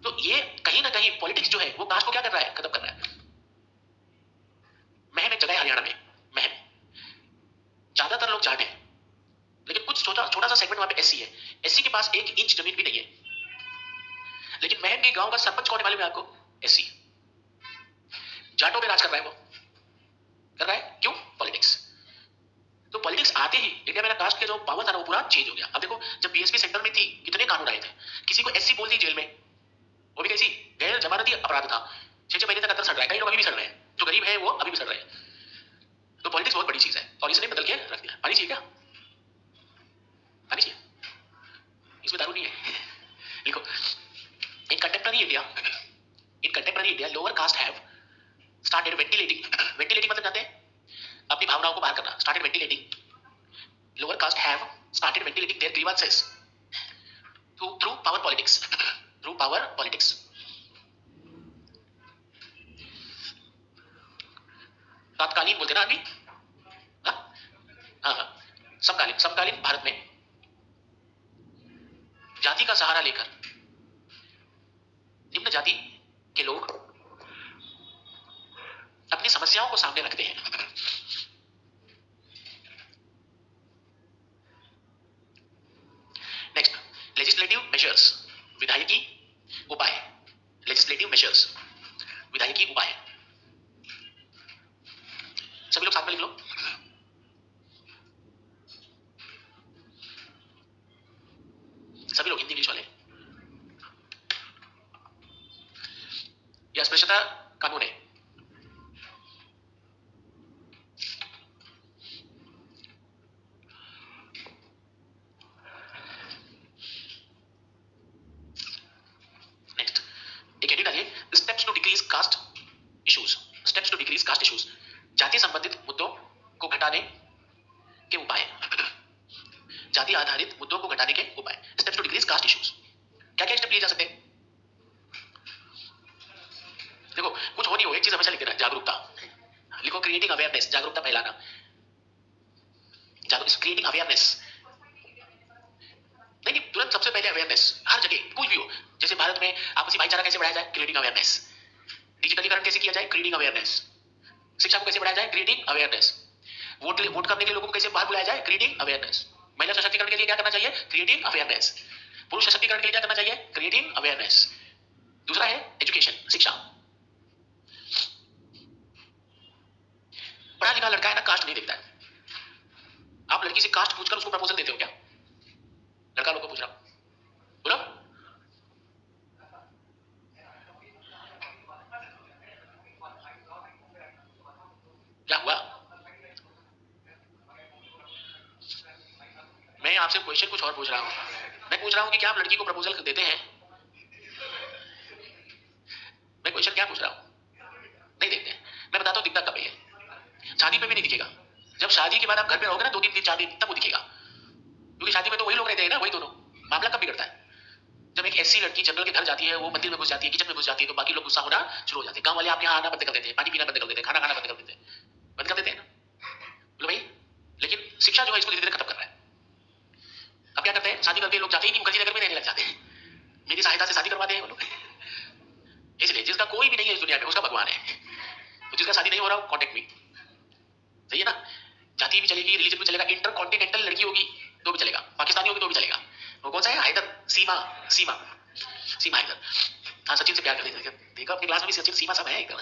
तो ये कहीं ना कहीं पॉलिटिक्स जो है वो कास्ट को क्या कर रहा है, खत्म कर रहा है। महम एक जगह है हरियाणा में, महम, ज्यादातर लोग जाट है, लेकिन कुछ छोटा छोटा सा सेगमेंट वहां पे एससी है। एससी के पास 1 इंच जमीन भी नहीं है, लेकिन महम के गांव का सरपंच कौन है मालूम है आपको? एससी। जाटों पे राज कर रहा है वो, कर रहा है क्यों? पॉलिटिक्स। तो पॉलिटिक्स आते ही इंडिया में कास्ट के जो पावर था ना वो पूरा चेंज हो गया। अब देखो जब बीएसपी सेंटर में थी कितने कानून आए थे, किसी को एससी बोल दी जेल में, वो भी कैसी गैर जमानती अपराध था, 6 महीने तक अंदर सड़ रहा है, कई लोग अभी भी सड़ रहे हैं, जो गरीब है वो अभी भी सड़ रहे हैं। तो पॉलिटिक्स बहुत बड़ी चीज है और इसने बदल के रख दिया। पानी चाहिए क्या? पानी चाहिए? इसमें दारू नहीं है। लिखो, in contemporary India lower caste have started ventilating मतलब जानते हैं अपनी भावनाओं को बाहर करना, started ventilating, lower caste have started ventilating their grievances through power politics. तात्कालीन बोलते ना आदमी, हाँ, समकालीन भारत में जाति का सहारा लेकर निम्न जाति के लोग अपनी समस्याओं को सामने रखते हैं। नेक्स्ट, लेजिस्लेटिव मेजर्स, विधायकी उपाय। लेजिस्लेटिव मेजर्स, विधायकी उपाय। सभी लोग साथ में लिख लो। सभी लोग हिंदी इंग्लिश वाले। यह अस्पृश्यता कानून है। नेक्स्ट, एक हेडिंग डालिए, steps to decrease caste issues. Steps to decrease caste issues, जाति संबंधित मुद्दों को घटाने के उपाय। जाति आधारित मुद्दों को घटाने के उपाय, steps to decrease caste issues. क्या क्या स्टेप लिए जा सकते हैं? देखो कुछ हो नहीं हो, एक चीज हमेशा लिख देना, जागरूकता। लिखो क्रिएटिंग अवेयरनेस, जागरूकता फैलाना, क्रिएटिंग अवेयरनेस। नहीं तुरंत सबसे पहले अवेयरनेस, हर जगह कुछ भी हो। जैसे भारत में आपसी भाईचारा कैसे बढ़ाया जाए, क्रिएटिंग अवेयरनेस। डिजिटलीकरण कैसे किया जाए, क्रिएटिंग अवेयरनेस। शिक्षा को कैसे बढ़ाया जाए, क्रिएटिंग अवेयरनेस। वोट करने के लिए लोगों को कैसे बाहर बुलाया जाए, क्रिएटिंग अवेयरनेस। महिला सशक्तिकरण के लिए क्या करना चाहिए, क्रिएटिंग अवेयरनेस। पुरुष सशक्तिकरण के लिए क्या करना चाहिए, क्रिएटिंग अवेयरनेस। दूसरा है एजुकेशन, शिक्षा। पढ़ा लिखा लड़का है ना, कास्ट नहीं देखता है। आप लड़की से कास्ट पूछकर उसको प्रपोजल देते हो क्या? लड़का लोग को पूछ रहा हूं, बोलो। क्या हुआ? मैं आपसे क्वेश्चन कुछ और पूछ रहा हूं। मैं पूछ रहा हूं कि क्या आप लड़की को प्रपोजल देते हैं? मैं क्वेश्चन क्या पूछ रहा हूं? नहीं देखते हैं। मैं बताता हूं दिखता कब है। शादी पे भी नहीं दिखेगा। जब शादी के बाद आप घर पे रहोगे ना 2 दिन 4 दिन, तब वो दिखेगा। क्योंकि शादी में तो वही लोग रहते हैं ना, वही दोनों। मामला कब बिगड़ता है? जब एक ऐसी लड़की जनरल के घर जाती है, वो मंदिर में घुस जाती है, किचन में घुस जाती है, तो बाकी लोग गुस्सा होना शुरू हो जाते हैं। गांव वाले आपके यहाँ आना बंद कर देते हैं, पानी पीना बंद कर देते हैं, खाना खाना बंद कर देते हैं, ना बोलो भाई। लेकिन शिक्षा जो है इसको धीरे धीरे खत्म कर रहा है। अब क्या करते हैं, शादी करके लोग जाते ही नहीं, मुखर्जी नगर में रहने लग जाते हैं। मेरी सहायता से शादी करवाते हैं वो लोग। इसलिए जिसका कोई भी नहीं है इस दुनिया में उसका भगवान है। तो जिसका शादी नहीं हो रहा हो, कॉन्टेक्ट मी। सही है ना? जाति भी चलेगी, रिलीजन भी चलेगा, इंटर कॉन्टिनेंटल लड़की होगी तो भी चलेगा, पाकिस्तानी होगी तो भी चलेगा। वो कौन सा है, हैदर, सीमा सीमा सीमा हैदर। हाँ सचिन से प्यार कर देते, देखा अपनी क्लास में भी सचिन सीमा सब है एकदम।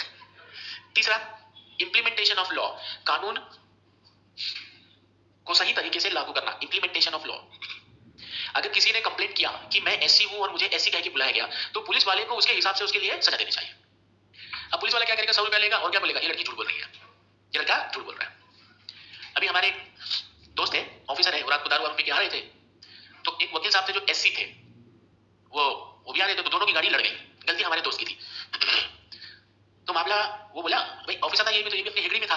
तीसरा, इम्प्लीमेंटेशन ऑफ लॉ, कानून को सही तरीके से लागू करना, इम्प्लीमेंटेशन ऑफ लॉ। अगर किसी ने कंप्लेंट किया कि मैं एससी हूं और मुझे एससी कह के बुलाया गया, तो पुलिस वाले को उसके हिसाब से उसके लिए सजा देनी चाहिए। अब पुलिस वाला क्या करेगा, 100 रुपया लेगा और क्या बोलेगा, ये लड़की झूठ बोल रही है, ये लड़का झूठ बोल रहा है। अभी हमारे दोस्त है, ऑफिसर है, रात को दारू पी के आ रहे थे, तो एक वकील साहब थे जो एससी थे, वो भी आ रहे थे, तो दोनों की गाड़ी लड़ गई। गलती हमारे दोस्त की थी। तो मामला, वो बोला भाई ऑफिसर था ये भी, तो ये भी अपनी हेगड़ी में था,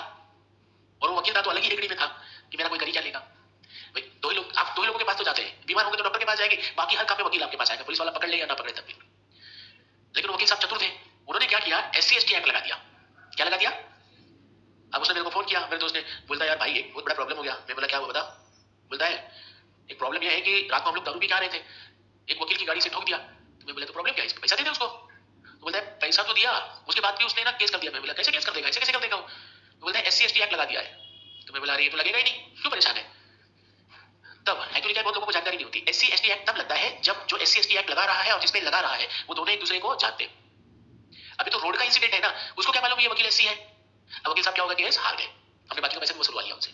और वो वकील था तो अलग ही हेगड़ी में था कि मेरा कोई करी क्या लेगा। भाई दो ही लोग, आप दो ही लोगों के पास तो जाते हैं, बीमार होंगे तो डॉक्टर के पास जाएंगे, बाकी हर काम में वकील आपके पास आएगा, पुलिस वाला पकड़ ले या ना पकड़े तब भी। लेकिन वकील साहब चतुर थे, उन्होंने क्या किया, SC ST एक्ट लगा दिया। क्या लगा दिया? अब उसने मेरे को फोन किया, मेरे दोस्त ने, बोलता बोला यार भाई एक बहुत बड़ा प्रॉब्लम हो गया। मैं बोला क्या हुआ बता। बोलता है एक प्रॉब्लम यह है कि रात को हम लोग दारू पी के आ रहे थे, एक वकील की गाड़ी से ठोक दिया। तो मैं बोला तो प्रॉब्लम क्या है, इसको पैसा दे दे उसको। तो बोलता है पैसा तो दिया, उसके बाद भी उसने ना केस कर दिया। मैं बोला कैसे केस कर देगा, ऐसे कैसे कर देगा वो। तो बोलता है SC ST एक्ट लगा दिया है। तो मैं बोला अरे ये तो लगेगा ही नहीं, क्यों परेशान है। तब एक्चुअली क्या बहुत लोगों को जानकारी नहीं होती, SC ST एक्ट तब लगता है जब जो SC ST एक्ट लगा रहा है और जिसपे लगा रहा है वो दोनों एक दूसरे को जानते हैं। अभी तो रोड का इंसिडेंट है ना, उसको क्या मालूम ये वकील SC है। अब वकील साहब क्या होगा, केस हार गए, हमने बाकी का पैसे वसूलवा लिया उनसे।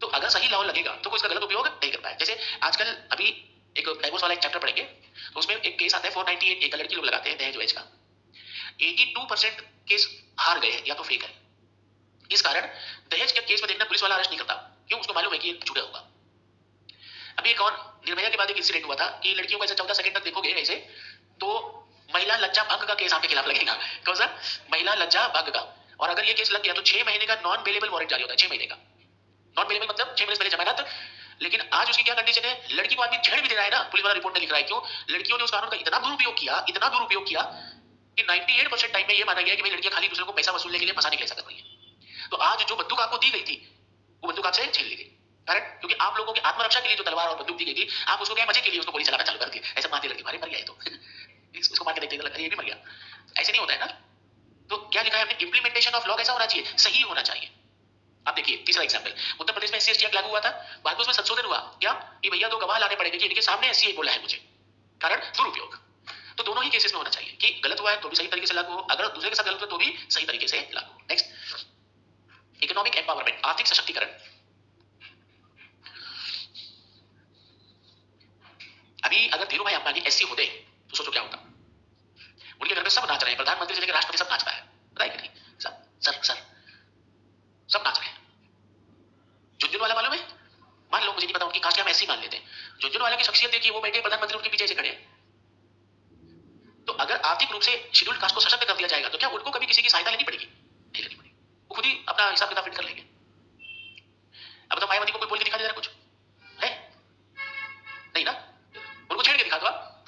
तो अगर सही लॉ लगेगा तो कोई इसका गलत उपयोग नहीं कर पाए। जैसे आजकल अभी एक डाइवोर्स वाला एक चैप्टर पढ़ेंगे तो उसमें एक केस आता है 498 एक लड़की लोग लगाते हैं दहेज वहेज का। 82% केस हार गए या तो फेक है। इस कारण दहेज के केस में देखना पुलिस वाला अरेस्ट नहीं करता, क्यों, उसको मालूम है कि ये झूठा होगा। अभी एक और निर्भया के बाद एक इंसिडेंट हुआ था कि लड़कियों को ऐसे 14 सेकंड तक देखोगे ऐसे तो महिला लज्जा भंग का केस आपके खिलाफ लगेगा। कौन सा, महिला लज्जा भंग का। और अगर ये केस लग गया तो 6 महीने का नॉन बेलेबल वारंट जारी होता है। 6 महीने का नॉन बेलेबल मतलब 6 महीने पहले जमानत। लेकिन आज उसकी क्या कंडीशन है, लड़की को आदमी छेड़ भी दे रहा है ना, पुलिस वाला रिपोर्ट में लिख रहा है। क्यों, लड़कियों ने उस कानून का इतना दुरुपयोग किया, इतना दुरुपयोग किया कि 98% टाइम में ये माना गया कि भाई लड़कियां खाली दूसरे को पैसा वसूलने के लिए फंसाने के लिए ऐसा कर रही है। तो आज जो बंदूक आपको दी गई थी वो बंदूक आपसे छीन ली गई। कारण क्योंकि आप लोगों की आत्मरक्षा के लिए जो तलवार और बंदूक दी गई थी, आप उसको क्या मजे के लिए उसको गोली चलाना चालू कर दिए। ऐसे मारती लड़की, भारी मर गया ये तो इसको मार के देखते लगा ये भी मर गया। ऐसे नहीं होता है ना। तो क्या लिखा है हमने, इंप्लीमेंटेशन ऑफ लॉ कैसा होना चाहिए, सही होना चाहिए। आप देखिए तीसरा एग्जांपल, उत्तर प्रदेश में SC ST एक्ट लागू हुआ था, बाद में उसमें संशोधन हुआ क्या कि भैया 2 गवाह लाने पड़ेंगे कि इनके सामने SC बोला है मुझे, कारण दुरुपयोग। तो दोनों ही केसेस में होना चाहिए कि गलत हुआ है तो भी सही तरीके से लागू हो, अगर दूसरे के साथ गलत हुआ तो भी सही तरीके से लागू। नेक्स्ट, इकोनॉमिक एम्पावरमेंट, आर्थिक सशक्तिकरण। अभी अगर धीरू भाई अंबानी SC होते तो सोचो क्या होता। उनके घर में सब नाच रहे हैं, प्रधानमंत्री से लेकर राष्ट्रपति सब नाच रहा है, पता है कि नहीं, सब नाच रहे हैं। झुंझुनवाला मालूम है, मान लो मुझे नहीं पता उनकी कास्ट क्या, हम ऐसे ही मान लेते हैं। झुंझुनवाला की शख्सियत देखिए, वो बैठे प्रधानमंत्री उनके पीछे से खड़े हैं। तो अगर आर्थिक रूप से शेड्यूल्ड कास्ट को सशक्त कर दिया जाएगा तो क्या उनको कभी किसी की सहायता लेनी पड़ेगी, नहीं लेनी पड़ेगी, वो खुद ही अपना हिसाब किताब फिट कर लेंगे। अब तो मायावती को कोई बोल के दिखा दे रहा कुछ है नहीं ना, उनको छेड़ के दिखा दो आप,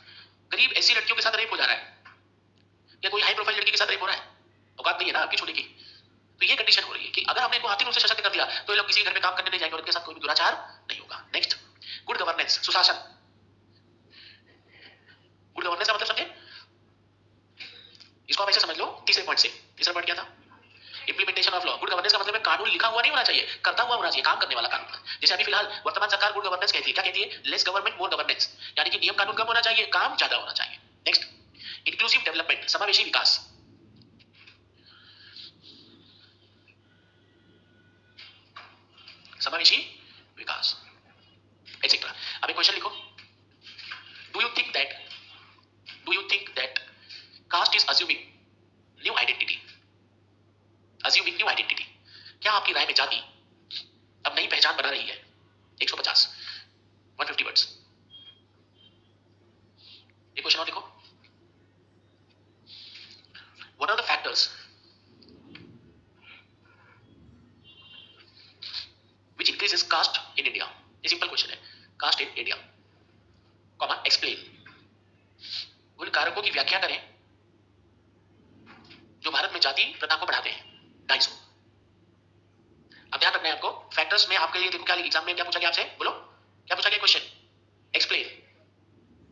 गरीब ऐसी लड़कियों के साथ रेप हो जा रहा है या कोई हाई प्रोफाइल लड़की के साथ रेप हो रहा है, औकात नहीं है ना आपकी छोटे की। तो ये कंडीशन हो रही है कि अगर हमने इनको आर्थिक रूप से सशक्त कर दिया तो ये लोग किसी घर में काम करने नहीं जाएंगे और इनके साथ कोई भी दुराचार नहीं होगा। नेक्स्ट, गुड गवर्नेंस, सुशासन। गुड गवर्नेंस का मतलब समझे, इसको आप ऐसे समझ लो तीसरे पॉइंट से। तीसरा पॉइंट क्या था, implementation of law. Good governance का मतलब है कानून लिखा हुआ नहीं होना चाहिए, करता हुआ होना चाहिए, काम करने वाला कानून। जैसे अभी फिलहाल वर्तमान सरकार गुड गवर्नेंस कहती है, क्या कहती है, लेस गवर्नमेंट मोर गवर्नेंस, यानी कि नियम कानून कम होना चाहिए, काम ज्यादा होना चाहिए। नेक्स्ट, इंक्लूसिव डेवलपमेंट, समावेशी विकास। समावेशी विकास एक्सेट्रा। अब एक क्वेश्चन लिखो, do you think that caste is assuming new identity, assuming new identity, क्या आपकी राय में जाति अब नई पहचान बना रही है। 150 150 वर्ड्स। एक क्वेश्चन और लिखो, what are the factors which increases caste in India। ये सिंपल क्वेश्चन है, caste in India, comma explain. उन कारकों की व्याख्या करें जो भारत में जाति प्रथा को बढ़ाते हैं। 250। अब ध्यान रखना है आपको, फैक्टर्स में आपके लिए देखो क्या एग्जाम में क्या पूछा गया आपसे, बोलो क्या पूछा गया क्वेश्चन, एक्सप्लेन,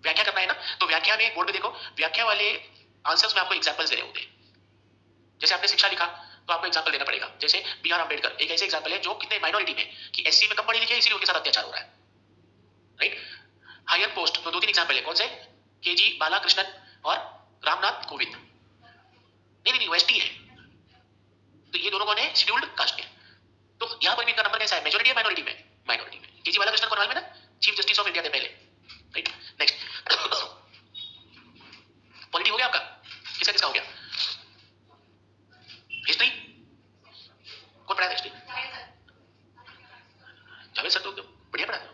व्याख्या करना है ना। तो व्याख्या में बोर्ड में देखो, व्याख्या वाले आंसर्स में आपको एग्जांपल्स देने होते हैं। जैसे आपने शिक्षा लिखा तो आपको एग्जांपल देना पड़ेगा। जैसे BR अम्बेडकर एक ऐसे एग्जांपल है जो कितने माइनॉरिटी में कि SC में कम पढ़े लिखे इसीलिए उनके साथ अत्याचार हो रहा है, राइट। हायर पोस्ट तो 2-3 एग्जांपल है, कौन से, KG बालाकृष्णन और रामनाथ कोविंद। नहीं वो ST है, तो ये दोनों कौन है, शेड्यूल्ड कास्ट है। तो यहाँ पर भी इनका नंबर कैसा है, मेजॉरिटी है माइनॉरिटी में, माइनॉरिटी में। KG बालाकृष्णन कौन में ना, चीफ जस्टिस ऑफ इंडिया थे पहले, राइट। नेक्स्ट, पॉलिटी हो गया आपका, किसका किसका हो गया, हिस्ट्री कौन पढ़ा था, हिस्ट्री जावेद सर तो बढ़िया पढ़ाते हो,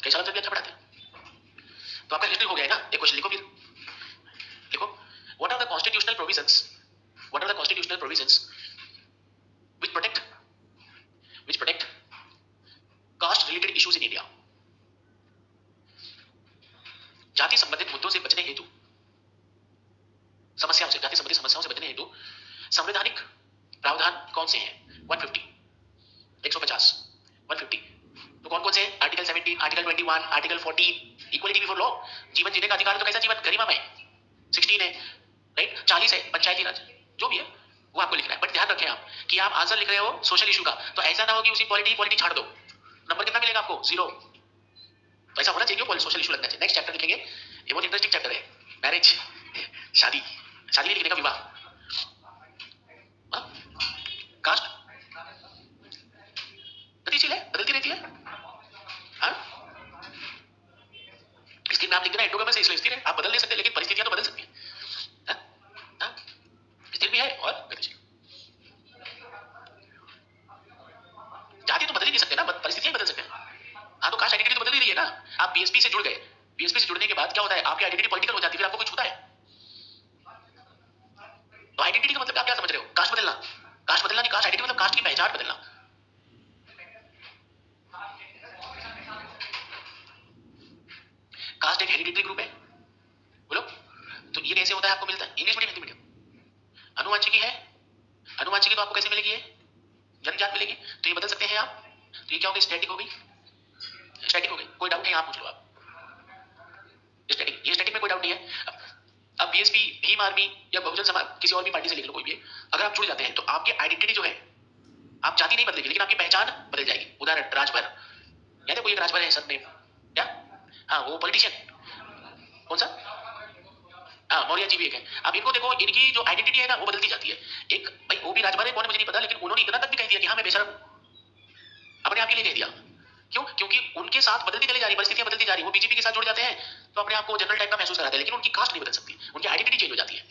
कई साल तक भी अच्छा पढ़ाते हैं। तो आपका हिस्ट्री हो गया है ना। एक क्वेश्चन लिखो फिर, लिखो, what are the constitutional provisions, what are the constitutional provisions which protect caste related issues in India। जाति संबंधित मुद्दों से बचने हेतु, समस्याओं से, जाति संबंधित समस्याओं से बचने हेतु संवैधानिक से हैं? 150, 150, 150। तो कौन कौन से? Article 17, article 21, article 14, equality before law, जीवन जीने का अधिकार। तो कैसा जीवन? गरिमा में 16 है, राइट? 40 है पंचायती राज, जो भी है वो आपको लिखना है। बट ध्यान रखें आप कि आप आंसर लिख रहे हो सोशल इशू का, तो ऐसा ना हो कि उसी पॉलिटी छाड़ दो। नंबर कितना मिलेगा आपको? 0। तो ऐसा होना चाहिए, सोशल इशू लगना चाहिए। नेक्स्ट चैप्टर लिखेंगे, ये बहुत इंटरेस्टिंग चैप्टर है, मैरिज, शादी। शादी भी लिखने का, विवाह, कास्ट, गतिशील है, बदलती रहती है। हाँ, स्थिर में आप लिख देना एंडोगेमस है, इसलिए स्थिर है। आप बदल नहीं सकते, लेकिन परिस्थितियां तो बदल सकती हैं। स्थिर भी है और गतिशील। जाति तो बदल ही नहीं सकते ना, परिस्थितियां बदल सकते हैं। हाँ, तो कास्ट आइडेंटिटी तो बदल ही रही है ना। आप बीएसपी से जुड़ गए, बीएसपी से जुड़ने के बाद क्या होता है? आपकी आइडेंटिटी पॉलिटिकल हो जाती है, फिर आपको कुछ होता है। तो आइडेंटिटी का मतलब आप क्या समझ रहे हो? कास्ट बदलना, कास्ट बदलना नहीं, कास्ट आइडेंटिटी मतलब कास्ट की पहचान बदलना। कास्ट एक हेरिडिटरी ग्रुप है, बोलो। तो ये कैसे होता है? आपको मिलता है इंग्लिश मीडियम, हिंदी मीडियम। अनुवांशिकी है, अनुवांशिकी तो आपको कैसे मिलेगी? है जन्मजात मिलेगी, तो ये बदल सकते हैं आप। तो ये क्या हो गई? स्टैटिक हो गई, स्टैटिक हो गई। कोई डाउट नहीं, आप पूछ लो। आप स्टैटिक, ये स्टैटिक में कोई डाउट नहीं है। अब बीएसपी, भीम आर्मी या बहुजन समाज, किसी और भी पार्टी से लिख लो कोई भी, अगर आप जुड़ जाते हैं तो आपकी आइडेंटिटी जो है, आप जाति नहीं बदलेगी, लेकिन आपकी पहचान बदल जाएगी। उदाहरण, राजभर, याद है कोई एक राजभर है सर नेम? क्या? हाँ, वो पॉलिटिशियन। कौन सा? हाँ, मौर्य जी भी एक है। अब इनको देखो, इनकी जो आइडेंटिटी है ना, वो बदलती जाती है। एक भाई वो भी राजभर है, कौन है मुझे नहीं पता, लेकिन उन्होंने इतना तक भी कह दिया कि हाँ मैं बेशर्म, अपने आप के लिए कह दिया। क्यों? क्योंकि उनके साथ बदलती चली जा रही, परिस्थितियां बदलती जा रही। वो बीजेपी के साथ जुड़ जाते हैं तो अपने आप को जनरल टाइप का महसूस कराते हैं, लेकिन उनकी कास्ट नहीं बदल सकती, उनकी आइडेंटिटी चेंज हो जाती है।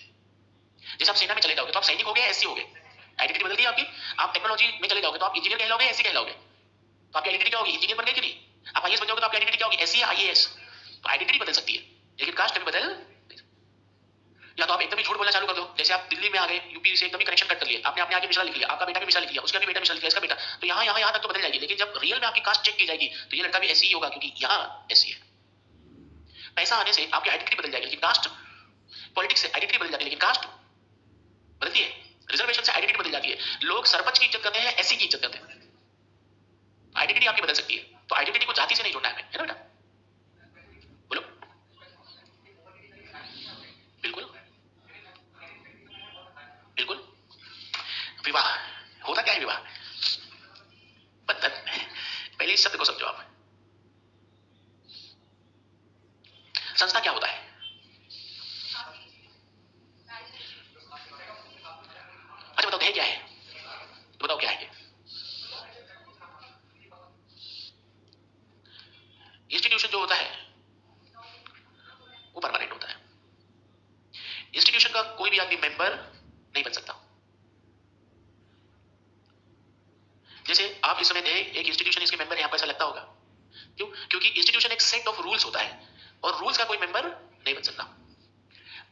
जैसे आप सेना में चले जाओगे तो आप सैनिक हो गए, एससी हो गए, आइडेंटिटी बदल गई आपकी। आप टेक्नोलॉजी में चले जाओगे तो आप इंजीनियर कहलाओगे, एससी कहलाओगे। तो आपकी आइडेंटिटी क्या होगी? इंजीनियर बन गए कि नहीं? आप आईएएस बन जाओगे तो आपकी आइडेंटिटी क्या होगी? एससी या आईएएस। तो आइडेंटिटी बदल सकती है, लेकिन कास्ट कभी बदल। या तो आप एकदम ही झूठ बोलना चालू कर दो, जैसे आप दिल्ली में आ गए, यूपी से एकदम ही कनेक्शन कट कर लिए, आपने अपने आगे मिश्रा लिख लिया, आपका बेटा भी मिश्रा लिख लिया, उसका भी बेटा मिश्रा लिख लिया, इसका बेटा, तो यहाँ तक तो बदल जाएगी। लेकिन जब रियल में आपकी कास्ट चेक की जाएगी तो ये लड़का भी एससी होगा, क्योंकि यहाँ एससी है। पैसा आने से आपकी आइडेंटिटी बदल जाएगी, लेकिन कास्ट, पॉलिटिक्स से आइडेंटिटी बदल जाती है, लेकिन कास्ट बदलती है। रिजर्वेशन से आइडेंटिटी बदल जाती है। लोग सरपंच की इज्जत करते हैं, एससी की इज्जत करते हैं। आइडेंटिटी आपकी बदल सकती है, तो आइडेंटिटी को जाति से नहीं जोड़ना है ना बेटा? बोलो। बिल्कुल बिल्कुल। विवाह होता क्या है? विवाह बंधन। पहले इस शब्द को समझो आप। संस्था क्या होता है? अच्छा बताओ, क्या है? बताओ क्या है ये? इंस्टीट्यूशन जो होता है वो परमानेंट होता है। इंस्टीट्यूशन का कोई भी आदमी मेंबर नहीं बन सकता। जैसे आप इस समय थे एक इंस्टीट्यूशन, इसके मेंबर यहाँ पर, ऐसा लगता होगा। क्यों? क्योंकि इंस्टीट्यूशन एक सेट ऑफ रूल्स होता है, और रूल्स का कोई मेंबर नहीं बन सकता।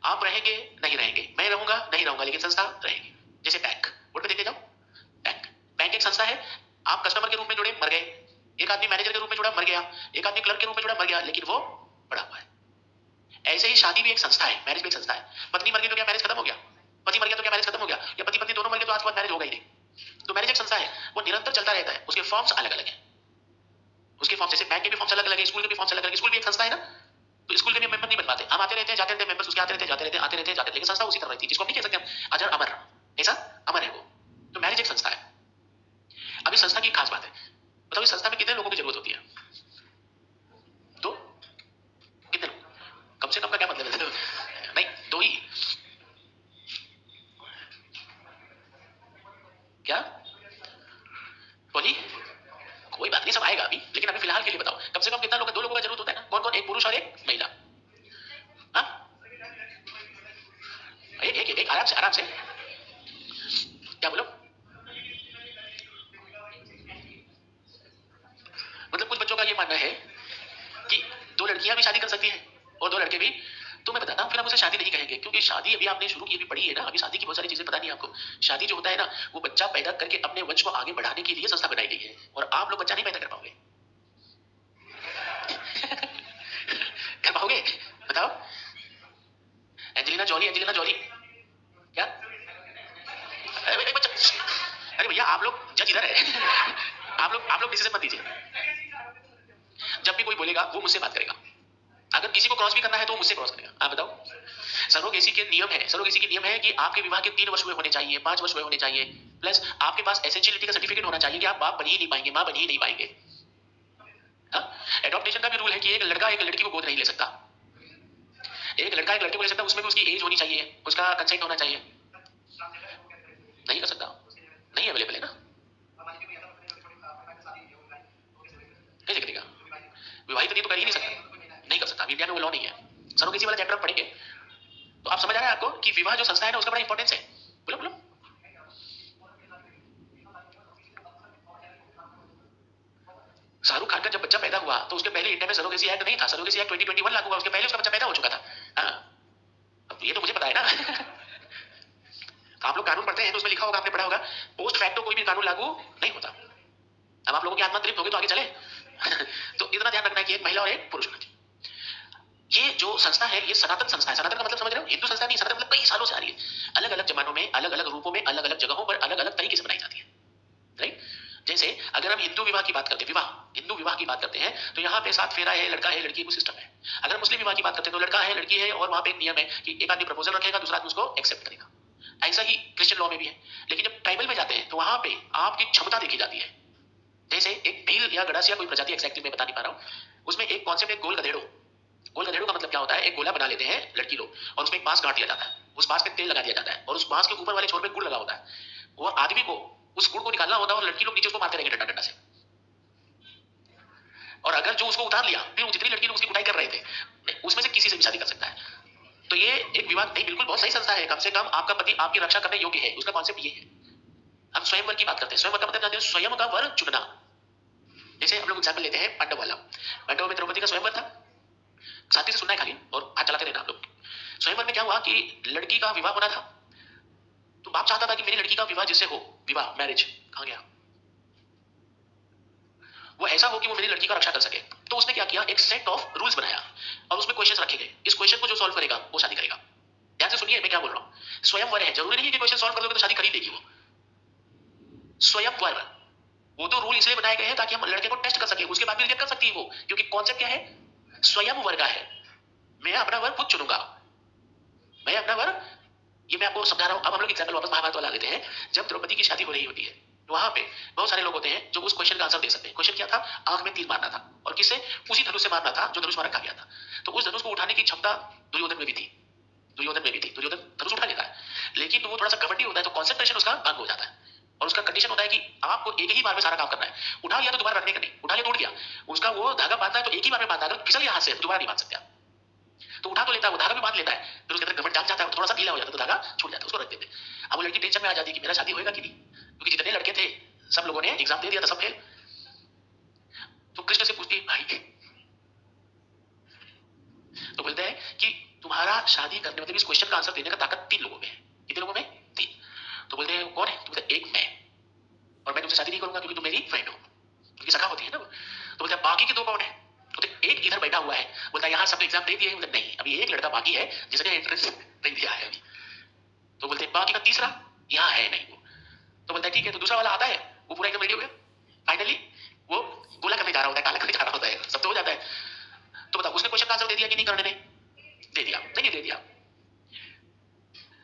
आप रहेंगे नहीं रहेंगे, मैं रहूंगा नहीं रहूंगा, लेकिन संस्था रहेगी। जैसे बैंक, बोर्ड पे देखते जाओ, बैंक, बैंक एक संस्था है। आप कस्टमर के रूप में जुड़े, मर गए। एक आदमी मैनेजर के रूप में जुड़ा, मर गया। एक आदमी क्लर्क के रूप में जुड़ा, मर गया, लेकिन वो पड़ा हुआ है। ऐसे ही शादी भी एक संस्था है, मैरिज भी एक संस्था है। पत्नी मर गई तो क्या मैरिज खत्म हो गया? पति मर गया तो क्या मैरिज खत्म हो गया? या पति पत्नी दोनों मर गए तो आज के बाद मैरिज होगा ही नहीं। तो मैरिज एक संस्था है, वो निरंतर चलता रहता है। उसके फॉर्म्स अलग अलग है, उसके फॉर्म, जैसे बैंक के भी फॉर्म्स अलग अलग है, स्कूल के भी फॉर्म्स अलग अलग है। स्कूल भी एक संस्था है ना, तो स्कूल के भी मेंबर नहीं बन पाते। हम आते रहते हैं जाते रहते हैं, मेंबर्स उसके आते रहते हैं जाते रहते हैं, आते रहते हैं जाते, लेकिन संस्था उसी तरह रहती है, जिसको हम नहीं कह सकते हम अजर अमर, ऐसा अमर है वो। तो मैरिज एक संस्था है। अब इस संस्था की खास बात है, बताओ इस संस्था में कितने लोगों की जरूरत होती है? दो? कितने लोग? कम से कम का क्या मतलब है? नहीं, दो ही। क्या बोली? कोई बात नहीं, सब आएगा अभी, लेकिन अभी फिलहाल के लिए बताओ कम से कम कितना लोग? दो लोगों का जरूरत होता है ना। कौन कौन? एक पुरुष और एक महिला। हाँ, एक आराम से, आराम से। क्या बोलो? मतलब कुछ बच्चों का ये मानना है कि दो लड़कियां भी शादी कर सकती हैं और दो लड़के भी। तो मैं बताता हूँ, फिर हम उसे शादी नहीं कहेंगे, क्योंकि शादी अभी आपने शुरू की, अभी पढ़ी है ना, अभी शादी की बहुत सारी चीजें पता नहीं आपको। शादी जो होता है ना, वो बच्चा पैदा करके अपने वंश को आगे बढ़ाने के लिए संस्था बनाई गई है, और आप लोग बच्चा नहीं पैदा कर पाओगे। कर पाओगे? बताओ। एंजेलिना जॉली, एंजेलिना जॉली क्या? अरे बच्चा, अरे भैया सच इधर है। आप लोग डिसीजन मत दीजिए। जब भी कोई बोलेगा वो मुझसे बात करेगा, अगर किसी को क्रॉस भी करना है तो वो मुझसे क्रॉस करेगा। आप बताओ। सरोगेसी के नियम है, सरोगेसी के नियम है कि आपके विवाह के 3 वर्ष हुए होने चाहिए, 5 वर्ष हुए होने चाहिए, प्लस आपके पास एसेंशियलिटी का सर्टिफिकेट होना चाहिए कि आप बाप बन ही नहीं पाएंगे, मां बन ही नहीं पाएंगे। एडॉप्टेशन का भी रूल है कि एक लड़का एक लड़की को गोद नहीं ले सकता, एक लड़का एक लड़के को ले सकता, उसमें भी उसकी एज होनी चाहिए, उसका कंसेंट होना चाहिए। नहीं कर सकता, नहीं अवेलेबल है ना। कैसे करेगा? विवाहित नहीं तो कर ही नहीं सकता, नहीं कर सकता, इंडिया में वो लॉ नहीं है। सरोगेसी वाला चैप्टर पढ़ेंगे तो आप समझ आ रहा है आपको कि विवाह जो संस्था है ना उसका बड़ा इंपॉर्टेंस है। बोलो बोलो। शाहरुख खान का जब बच्चा पैदा हुआ तो उसके पहले इंडिया में सरोगेसी एक्ट नहीं था, सरोगेसी एक्ट 2021 लागू हुआ, उसके पहले उसका बच्चा पैदा हो चुका था। हाँ, अब ये तो मुझे पता है ना। तो आप लोग कानून पढ़ते हैं तो उसमें लिखा होगा, आपने पढ़ा होगा, पोस्ट फैक्टो कोई भी कानून लागू नहीं होता। अब आप लोगों की आत्मा तृप्त होगी तो आगे चले। तो इतना ध्यान रखना है कि एक महिला और एक पुरुष होना चाहिए। ये जो संस्था है ये सनातन संस्था है। सनातन का मतलब समझ रहे हो? हिंदू संस्था नहीं, सनातन मतलब कई सालों से आ रही है, अलग अलग जमानों में, अलग अलग रूपों में, अलग अलग जगहों पर, अलग अलग तरीके से बनाई जाती है। राइट? जैसे अगर हम हिंदू विवाह की बात करते हैं, विवाह हिंदू विवाह की बात करते हैं तो यहाँ पे 7 फेरा है, लड़का है लड़की को सिस्टम है। अगर मुस्लिम विवाह की बात करते हैं तो लड़का है लड़की है और वहां पे एक नियम है कि एक आदमी प्रपोजल रखेगा, दूसरा आदमी उसको एक्सेप्ट करेगा। ऐसा ही क्रिश्चियन लॉ में भी है। लेकिन जब ट्राइबल में जाते हैं तो वहां पे आपकी क्षमता देखी जाती है। जैसे एक भील या गड़ासिया कोई प्रजाति एक्जैक्टली मैं बता नहीं पा रहा हूँ, उसमें एक कॉन्सेप्ट है गोल गधेड़ो। गोल गधेड़ो का मतलब क्या होता है? एक गोला बना लेते हैं लड़की लोग और उसमें एक बांस गांठ दिया जाता है, उस बांस पे तेल लगा दिया जाता है और उस बांस के ऊपर वाले छोर पे गुड़ लगा होता है। वो आदमी को उस गुड़ को निकालना होता है और लड़की लोग नीचे उसको मारते रहेंगे डंडा डंडा से। और अगर जो उसको उतार लिया, फिर जितनी लड़की लोग उसकी कुटाई कर रहे थे उसमें से किसी से भी शादी कर सकता है। तो ये एक विवाद नहीं, बिल्कुल बहुत सही संस्था है। कम से कम आपका पति आपकी रक्षा करने योग्य है, उसका कॉन्सेप्ट ये है। हम स्वयंवर की बात करते हैं, स्वयंवर का मतलब जानते हैं? स्वयं का वर चुनना। जैसे हम लोग एग्जाम्पल लेते हैं पांडव वाला, पांडव में द्रौपदी का स्वयंवर था। साथी से सुनना है खाली और हाथ चलाते रहना आप लोग। स्वयंवर में क्या हुआ कि लड़की का विवाह होना था, तो बाप चाहता था कि मेरी लड़की का विवाह जिससे हो, विवाह मैरिज कहां गया, वो ऐसा हो कि वो मेरी लड़की का रक्षा कर सके। तो उसने क्या किया, एक सेट ऑफ रूल्स बनाया और उसमें क्वेश्चन रखे गए। इस क्वेश्चन को जो सॉल्व करेगा वो शादी करेगा। ध्यान से सुनिए मैं क्या बोल रहा हूँ। स्वयंवर है, जरूरी नहीं है कि क्वेश्चन सॉल्व कर दोगे तो शादी कर ही देगी वो। स्वयंवर, वो तो रूल इसलिए बनाए गए हैं ताकि हम लड़के को टेस्ट कर सके, उसके बाद भी रिजेक्ट कर सकती है वो, क्योंकि कॉन्सेप्ट क्या है? स्वयंवर का है। मैं अपना वर खुद चुनूंगा, मैं अपना वर। ये मैं आपको समझा रहा हूं। अब हम लोग एग्जाम्पल वापस महाभारत वाला लेते हैं। जब द्रौपदी की शादी हो रही होती है तो वहां पे बहुत सारे लोग होते हैं जो उस क्वेश्चन का आंसर दे सकते हैं। क्वेश्चन क्या था? आंख में तीर मारना था, और किससे? उसी धनुष से मारना था जो धनुष में रखा गया था। तो उस धनुष को उठाने की क्षमता दुर्योधन में भी थी, दुर्योधन में भी थी। दुर्योधन धनुष उठा लेता है, लेकिन वो थोड़ा सा घमंडी होता है तो कॉन्सेंट्रेशन उसका भंग हो जाता है। और उसका कंडीशन होता है कि आपको एक ही बार में सारा काम करना है। उठा लिया तो दोबारा रखने का नहीं, उठा लिया तो उठ गया। उसका वो धागा बांधना है तो एक ही बार में बांधना, अगर फिसल गया हाथ से तो दोबारा नहीं बांध सकते आप। तो उठा तो लेता है, वो धागा भी बांध लेता है, फिर उसके अंदर घमंड जाग जाता है, थोड़ा सा ढीला हो जाता है तो धागा छूट जाता है, उसको रख देते। अब वो लड़की टेंशन में आ जाती है कि मेरा शादी होएगा कि नहीं, क्योंकि जितने लड़के थे सब लोगों ने एग्जाम दे दिया था, सब फेल। तो कृष्ण से पूछती है भाई, तो बोलते हैं कि तुम्हारा शादी करने मतलब इस क्वेश्चन का आंसर देने का ताकत 3 लोगों में है। कितने लोगों में? 3। तो बोलते हैं कौन है? तो बोलते एक मैं, और मैं तुमसे शादी नहीं करूंगा क्योंकि तुम मेरी फ्रेंड हो, क्योंकि सखा होती है ना। तो बोलते हैं बाकी के 2 कौन है? बोलते एक इधर बैठा हुआ है। बोलता है यहाँ सब एग्जाम दे दिए? बोलते नहीं, अभी एक लड़का बाकी है जिसने एंट्रेंस नहीं दिया है अभी। तो बोलते बाकी का तीसरा यहाँ है नहीं वो। तो बोलता है ठीक है। तो दूसरा वाला आता है, वो पूरा एकदम रेडी हो गया, फाइनली वो गोला करने जा रहा होता है, काला करने जा रहा होता है, सब तो हो जाता है। तो बताओ उसने क्वेश्चन का आंसर दे दिया कि नहीं? करने ने दे दिया, नहीं दे दिया,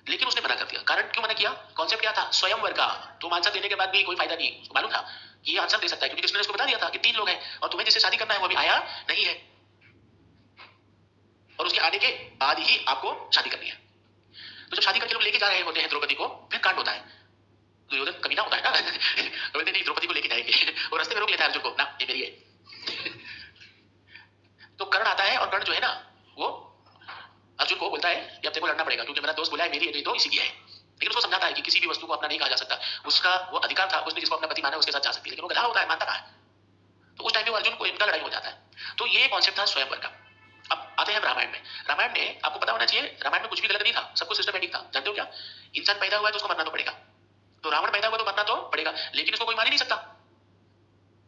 लेकिन उसने मना कर दिया। कारण क्यों मना किया? कॉन्सेप्ट क्या था? स्वयंवर का। तो आंसर देने के बाद भी कोई फायदा नहीं, उसको मालूम था कि ये आंसर दे सकता है, क्योंकि कृष्ण ने उसको बता दिया था कि 3 लोग हैं और तुम्हें जिससे शादी करना है वो अभी आया नहीं है, और उसके आने के बाद ही आपको शादी करनी है। तो जब शादी करके लोग लेके जा रहे होते हैं द्रौपदी को, फिर कांड होता है। दुर्योधन कमीना होता है ना। बोलते नहीं द्रौपदी को लेके जाएंगे, और रास्ते में रोक लेता है अर्जुन को, ना ये मेरी है। तो कर्ण आता है और कर्ण जो है ना वो अर्जुन को बोलता है कि अब तेरे को लड़ना पड़ेगा, क्योंकि मेरा दोस्त बोला है मेरी है तो इसी की है। लेकिन उसको समझाता है कि किसी भी वस्तु को अपना नहीं कहा जा सकता, उसका वो अधिकार था, उसने जिसको अपना पति माना उसके साथ जा सकती है, लेकिन वो गधा होता है, मानता कहाँ है। तो उस टाइम पे अर्जुन को इनका लड़ाई हो जाता है। तो ये कॉन्सेप्ट था स्वयंवर का। अब आते हैं रामायण में। रामायण में आपको पता होना चाहिए, रामायण में कुछ भी गलत नहीं था, सब कुछ सिस्टमैटिक था। जानते हो क्या? इंसान पैदा हुआ है तो उसको मरना तो पड़ेगा। तो रावण पैदा हुआ तो मरना तो पड़ेगा, लेकिन उसको कोई मार ही नहीं सकता,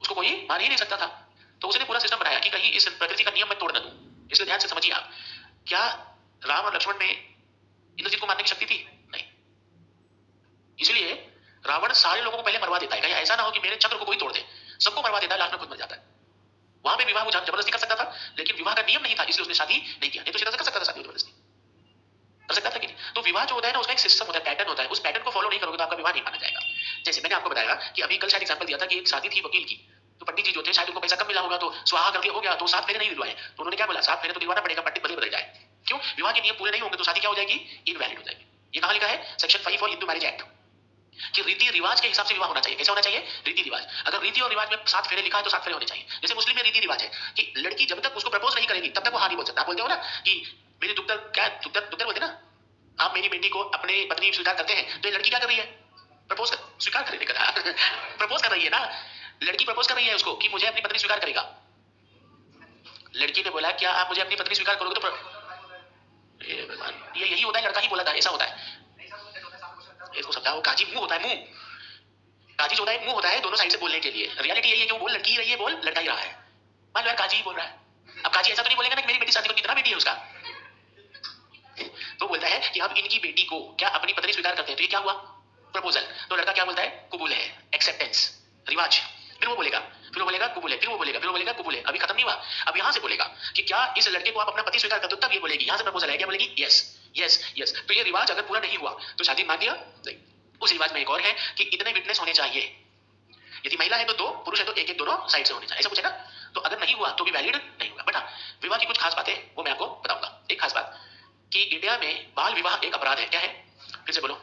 उसको कोई मार ही नहीं सकता था। तो उसने पूरा सिस्टम बनाया कि कहीं इस प्रकृति का नियम मैं तोड़ न दूं। इसलिए ध्यान से समझिए आप, क्या राम और लक्ष्मण में इंद्रजीत को मारने की शक्ति थी? नहीं। इसलिए रावण सारे लोगों को पहले मरवा देता है, कहीं ऐसा ना हो कि मेरे चक्र को कोई तोड़ दे, सबको मरवा देता है, लास्ट में खुद मर जाता है। वहां पे विवाह वो जबरदस्ती कर सकता था, लेकिन विवाह का नियम नहीं था, इसलिए उसने शादी नहीं किया, नहीं तो सीधा कर सकता था शादी जबरदस्ती, कर सकता था कि नहीं। तो विवाह जो होता है ना, उसका एक सिस्टम होता है, पैटर्न होता है, उस पैटर्न को फॉलो नहीं करोगे तो आपका विवाह नहीं माना जाएगा। जैसे मैंने आपको बताया कि अभी कल शायद एग्जांपल दिया था कि एक शादी थी वकील की, तो पंडित जी जो थे शायद उनको पैसा कम मिला होगा, तो स्वाहा करके हो गया, तो 7 फेरे नहीं दिलवाए, तो उन्होंने क्या बोला, 7 फेरे तो दिलवाना पड़ेगा, पंडित बदल जाए। क्यों? विवाह के नियम पूरे नहीं होंगे तो शादी क्या हो जाएगी, इनवैलिड हो जाएगी। ये कहां लिखा है? Section 5 for Hindu marriage act, कि रीति रिवाज के हिसाब से विवाह होना चाहिए। कैसे होना चाहिए? रीति रिवाज। अगर रीति और रिवाज में 7 फेरे लिखा है तो 7 फेरे होने चाहिए। जैसे मुस्लिम में रीति रिवाज है कि लड़की जब तक उसको प्रपोज नहीं करेगी तब तक वो हाँ नहीं बोल सकता। आप बोलते हो ना कि मेरी दुक्तर, क्या दुक्तर दुक्तर बोलते ना, आप मेरी बेटी को अपने पत्नी स्वीकार करते हैं, तो ये लड़की क्या कर रही है? प्रपोज कर, स्वीकार करने का प्रपोज कर रही है ना, लड़की प्रपोज कर रही है उसको कि मुझे अपनी पत्नी स्वीकार करेगा। लड़की ने बोला क्या आप मुझे अपनी पत्नी स्वीकार करोगे, तो ये यही होता है, लड़का ही बोला था, ऐसा होता है। इसको समझाओ, काजी मुंह होता है, मुंह काजी जो होता है मुंह होता है दोनों साइड से बोलने के लिए। रियलिटी यही है कि वो बोल लड़की ही रही है, बोल लड़का ही रहा है। मान लो यार काजी ही बोल रहा है, अब काजी ऐसा तो नहीं बोलेगा ना कि मेरी बेटी शादी को, कितना बेटी है उसका, तो बोलता है कि अब इनकी बेटी को क्या अपनी पत्नी स्वीकार करते हैं, तो ये क्या हुआ? प्रपोजल। तो लड़का क्या बोलता है? कुबूल है, एक्सेप्टेंस, रिवाज। फिर वो बोलेगा, फिर वो बोलेगा कुबूल है, फिर वो बोलेगा, फिर वो बोलेगा कुबूल है। अभी खत्म नहीं हुआ, अब यहां से बोलेगा कि क्या इस लड़के को आप अपना पति स्वीकार करते हो, तब ये बोलेगी, यहां से प्रपोजल है, क्या बोलेगी? Yes yes yes. तो ये रिवाज अगर पूरा नहीं हुआ तो शादी मान लिया नहीं। उस रिवाज में एक और है कि इतने विटनेस होने चाहिए, यदि महिला है तो 2, पुरुष है तो 1 1 दोनों साइड से होने चाहिए, ऐसा कुछ है ना। तो अगर नहीं हुआ तो भी वैलिड नहीं होगा। बट विवाह की कुछ खास बातें वो मैं आपको बताऊंगा। एक खास बात कि इंडिया में बाल विवाह एक अपराध है। क्या है? फिर से बोलो,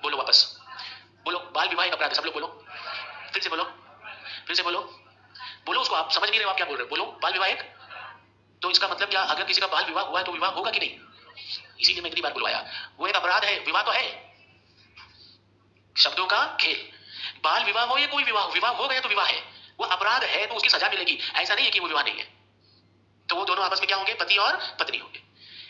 बोलो वापस बोलो, बाल विवाह एक अपराध है, सब लोग बोलो, फिर से बोलो, फिर से बोलो, बोलो उसको, आप समझ नहीं रहे हो आप क्या बोल रहे हो, बोलो बाल विवाह एक। तो इसका मतलब क्या, अगर किसी का बाल विवाह हुआ है तो विवाह होगा कि नहीं? इसीलिए मैं इतनी बार बुलवाया, वो एक अपराध है, विवाह तो है, शब्दों का खेल। बाल विवाह हो या कोई विवाह, विवाह हो गया तो विवाह है, वो अपराध है तो उसकी सजा मिलेगी। ऐसा नहीं है कि वो विवाह नहीं है, तो वो दोनों आपस में क्या होंगे? पति और पत्नी होंगे।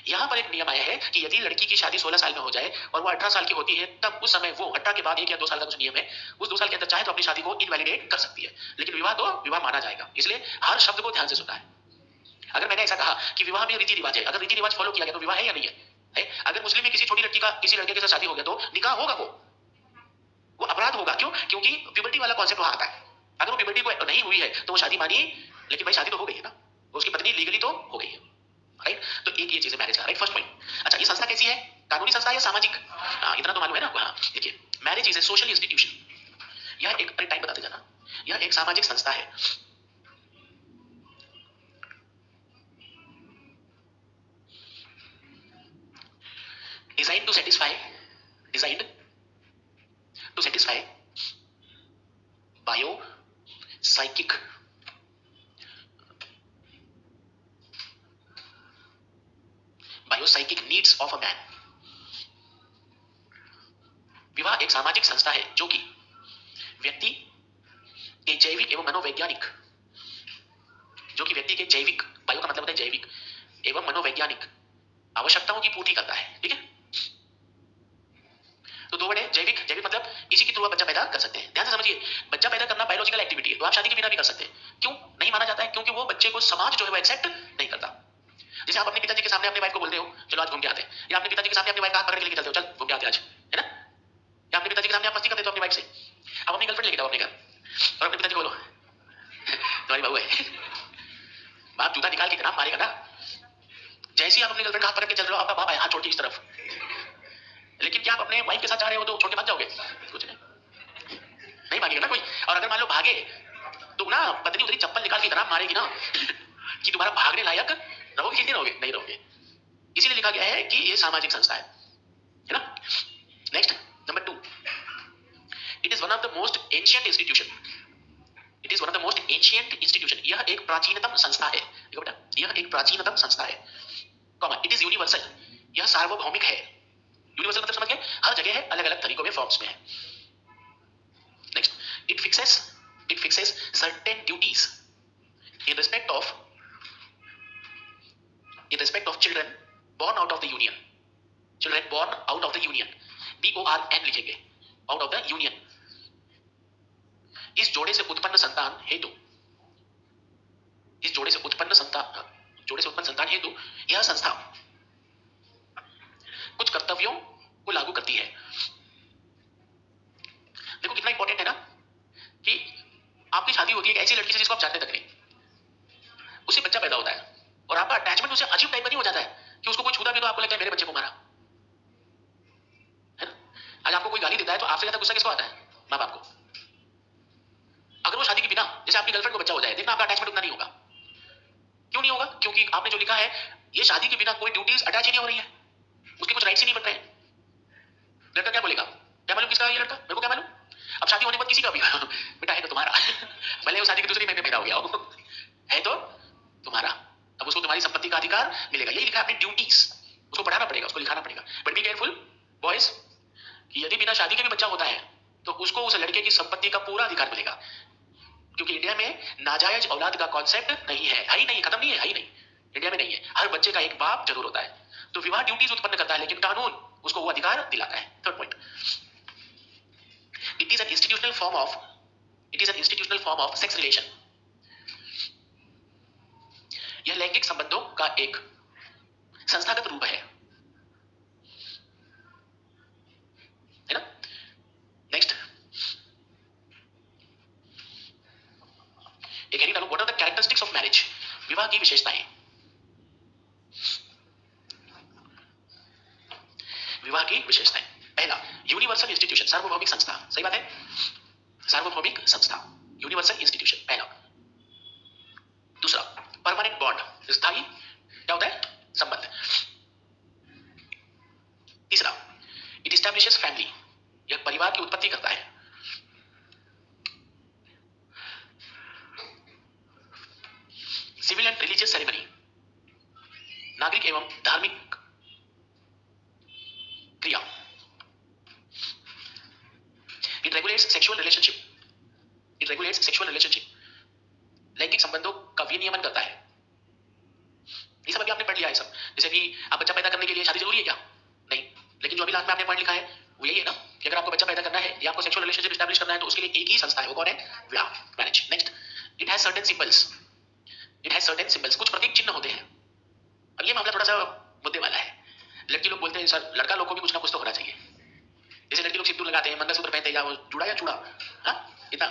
यहाँ पर एक नियम आया है कि यदि लड़की की शादी 16 साल में हो जाए और वो 18 साल की होती है, तब उस समय वो 18 के बाद 1 या 2 साल का कुछ नियम है, उस 2 साल के अंदर चाहे तो अपनी शादी को इनवैलिडेट कर सकती है, लेकिन विवाह तो विवाह माना जाएगा। इसलिए हर शब्द को ध्यान से सुनना है। अगर मैंने ऐसा कहा कि विवाह में रीति रिवाज है, अगर रीति रिवाज फॉलो किया गया तो विवाह है या नहीं है? अगर मुस्लिम में किसी छोटी लड़की का किसी लड़के के साथ शादी हो गया तो निकाह होगा, वो अपराध होगा। क्यों? क्योंकि प्यूबर्टी वाला कॉन्सेप्ट वहां आता है। अगर वो प्यूबर्टी को नहीं हुई है तो वो शादी मानिए, लेकिन भाई शादी तो हो गई है ना, उसकी पत्नी लीगली तो हो गई है, राइट। तो एक ये चीज है मैरिज का, राइट, फर्स्ट पॉइंट। अच्छा, ये संस्था कैसी है? कानूनी संस्था या सामाजिक? इतना तो मालूम है ना। हाँ, देखिए, marriage is a social institution. यह एक टाइम बताते जाना, यह एक सामाजिक संस्था है। Design to satisfy, designed to satisfy bio psychic biopsychic needs of a man. विवाह एक सामाजिक संस्था है जो कि व्यक्ति के जैविक एवं मनोवैज्ञानिक, जो कि व्यक्ति के जैविक, बायो का मतलब होता है जैविक, एवं मनोवैज्ञानिक आवश्यकताओं की पूर्ति करता है। ठीक है, तो 2 वर्ड है, जैविक। जैविक मतलब इसी के थ्रू आप बच्चा पैदा कर सकते हैं। ध्यान से समझिए, बच्चा पैदा करना बायोलॉजिकल एक्टिविटी है, तो आप शादी के बिना भी कर सकते हैं। क्यों नहीं माना जाता है? क्योंकि वो बच्चे को समाज जो है वो एक्सेप्ट नहीं करता। जैसे आप अपने पिताजी के सामने अपने वाइफ को बोलते हो चलो आज घूम के आते हैं, या अपने पिताजी के सामने अपनी वाइफ का हाथ पकड़ के लेके चलते हो, चल घूम के आते आज, है ना। या अपने पिताजी के सामने आप मस्ती करते हो अपनी वाइफ से, अब अपनी गर्लफ्रेंड लेके जाओ अपने घर और अपने पिताजी को बोलो तुम्हारी बहू है, बाप जूता निकाल के इतना मारेगा ना। जैसे आप अपनी गर्लफ्रेंड का हाथ पकड़ के चल रहे हो, आपका बाप है हाथ छोड़ के इस तरफ, लेकिन क्या आप अपने वाइफ के साथ जा रहे हो तो छोड़ के भाग जाओगे? कुछ नहीं भागेगा ना कोई। और अगर मान लो भागे तो ना पत्नी उतरी चप्पल निकाल के इतना मारेगी ना कि तुम्हारा भागने लायक रहोगे कि नहीं रहोगे? नहीं रहोगे। इसीलिए लिखा गया है कि ये सामाजिक संस्था है ना। Next, number 2, it is one of the most ancient institution. It is one of the most ancient institution. यह एक प्राचीनतम संस्था है। देखो बेटा, यह एक प्राचीनतम संस्था है। Comma, it is universal. यह सार्वभौमिक है। यूनिवर्सल मतलब समझ गए, हर जगह है, अलग अलग तरीकों में, फॉर्म्स में है। Next, it fixes certain duties in respect of children born out of the union. Children born out of the union, BORN लिखेंगे, out of the union। इस जोड़े से उत्पन्न संतान हेतु, इस जोड़े से उत्पन्न संतान हेतु यह संस्था कुछ कर्तव्यों को लागू करती है। जिसको आप जानते तक नहीं, उससे बच्चा पैदा होता है और आपका अटैचमेंट उससे अजीब टाइप का नहीं हो जाता है कि उसको कोई छूता भी तो आपको लगता है मेरे बच्चे को मारा है ना। आज आपको कोई गाली देता है तो आपसे ज्यादा गुस्सा किसको आता है? माँ बाप को। अगर वो शादी के बिना जैसे आपकी गर्लफ्रेंड को बच्चा हो जाए, देखना आपका अटैचमेंट उतना नहीं होगा। क्यों नहीं होगा? क्योंकि आपने जो लिखा है ये शादी के बिना कोई ड्यूटीज अटैच ही नहीं हो रही है, उसके कुछ राइट्स ही नहीं बन रहे हैं। लड़का क्या बोलेगा? क्या मालूम किसका है ये लड़का, मेरे को क्या मालूम। अब शादी होने पर किसी का भी बेटा है तो तुम्हारा भले वो शादी के दूसरे महीने पैदा हो गया हो है तो तुम्हारा। अब उसको तुम्हारी संपत्ति का अधिकार मिलेगा, यही लिखा है अपनी ड्यूटीज, उसको पढ़ाना पड़ेगा, उसको लिखाना पड़ेगा। बट बी केयरफुल बॉयज कि यदि बिना शादी के भी बच्चा होता है तो उसको उस लड़के की संपत्ति का पूरा अधिकार मिलेगा, क्योंकि इंडिया में नाजायज औलाद का कॉन्सेप्ट नहीं है, ही नहीं, खत्म नहीं है, ही नहीं, इंडिया में नहीं है। हर बच्चे का एक बाप जरूर होता है। तो विवाह ड्यूटीज उत्पन्न करता है लेकिन कानून उसको वो अधिकार दिलाता है। Third point, it is an institutional form of sex relation. यह लैंगिक संबंधों का एक संस्थागत रूप है ना। Next, what are the characteristics of marriage, विवाह की विशेषताएं। विवाह की विशेषताएं, पहला यूनिवर्सल इंस्टीट्यूशन, सार्वभौमिक संस्था। सही बात है, सार्वभौमिक संस्था, यूनिवर्सल इंस्टीट्यूशन पहला। दूसरा परमानेंट बॉन्ड, स्थायी क्या होता है? संबंध। तीसरा इट एस्टैब्लिशेस फैमिली, यह परिवार की उत्पत्ति करता है। सिविल एंड रिलीजियस सेरेमनी, नागरिक एवं धार्मिक क्रिया। इट रेगुलेट्स सेक्सुअल रिलेशनशिप, लैंगिक संबंधों का विनियमन करता है। ये सब अभी आपने पढ़ लिया है सब। जैसे कि आप बच्चा पैदा करने के लिए शादी जरूरी है क्या? नहीं, लेकिन जो अभी लास्ट में आपने पॉइंट लिखा है वो यही है ना कि अगर आपको बच्चा पैदा करना है या आपको सेक्सुअल रिलेशनशिप एस्टैब्लिश करना है तो उसके लिए एक ही संस्था है, वो कौन है? विवाह, marriage. Next, it has certain symbols, कुछ प्रतीक चिन्ह होते हैं। अब ये मामला थोड़ा सा मुद्दे वाला है। लड़की लोग बोलते हैं सर लड़का लोग को भी कुछ ना कुछ तो होना चाहिए। जैसे लड़की लोग सिंदूर लगाते हैं, मंगलसूत्र पहनते हैं, या वो जुड़ा या चूड़ा, इतना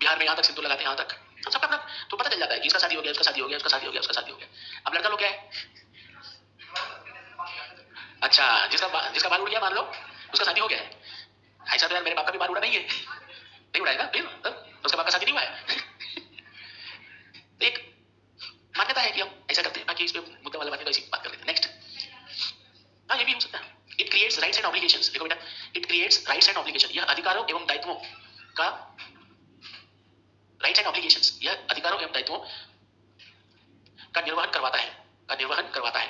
बिहार में यहाँ तक सिंदूर लगाते हैं, यहाँ तक हम सबका अपना तो पता चल जाता है कि इसका शादी हो गया, उसका शादी हो गया, उसका शादी हो गया, उसका शादी हो गया। अब लड़का लोग क्या है? अच्छा, जिसका बाल उड़ गया मान लो उसका शादी हो गया है। ऐसा तो यार मेरे बाप का भी बाल उड़ा नहीं है, नहीं उड़ाएगा फिर उसका बाप का शादी नहीं हुआ है एक मान्यता है कि हम ऐसा करते हैं। बाकी इस पे मुद्दा वाला बात है तो ऐसी बात कर लेते हैं। नेक्स्ट, हाँ ये भी हो सकता है। It creates rights and obligations, देखो बेटा, it creates rights and obligation, यह अधिकारों एवं दायित्वों का राइट्स एंड ऑब्लिगेशंस, यह अधिकारों एवं दायित्वों का निर्वहन करवाता है।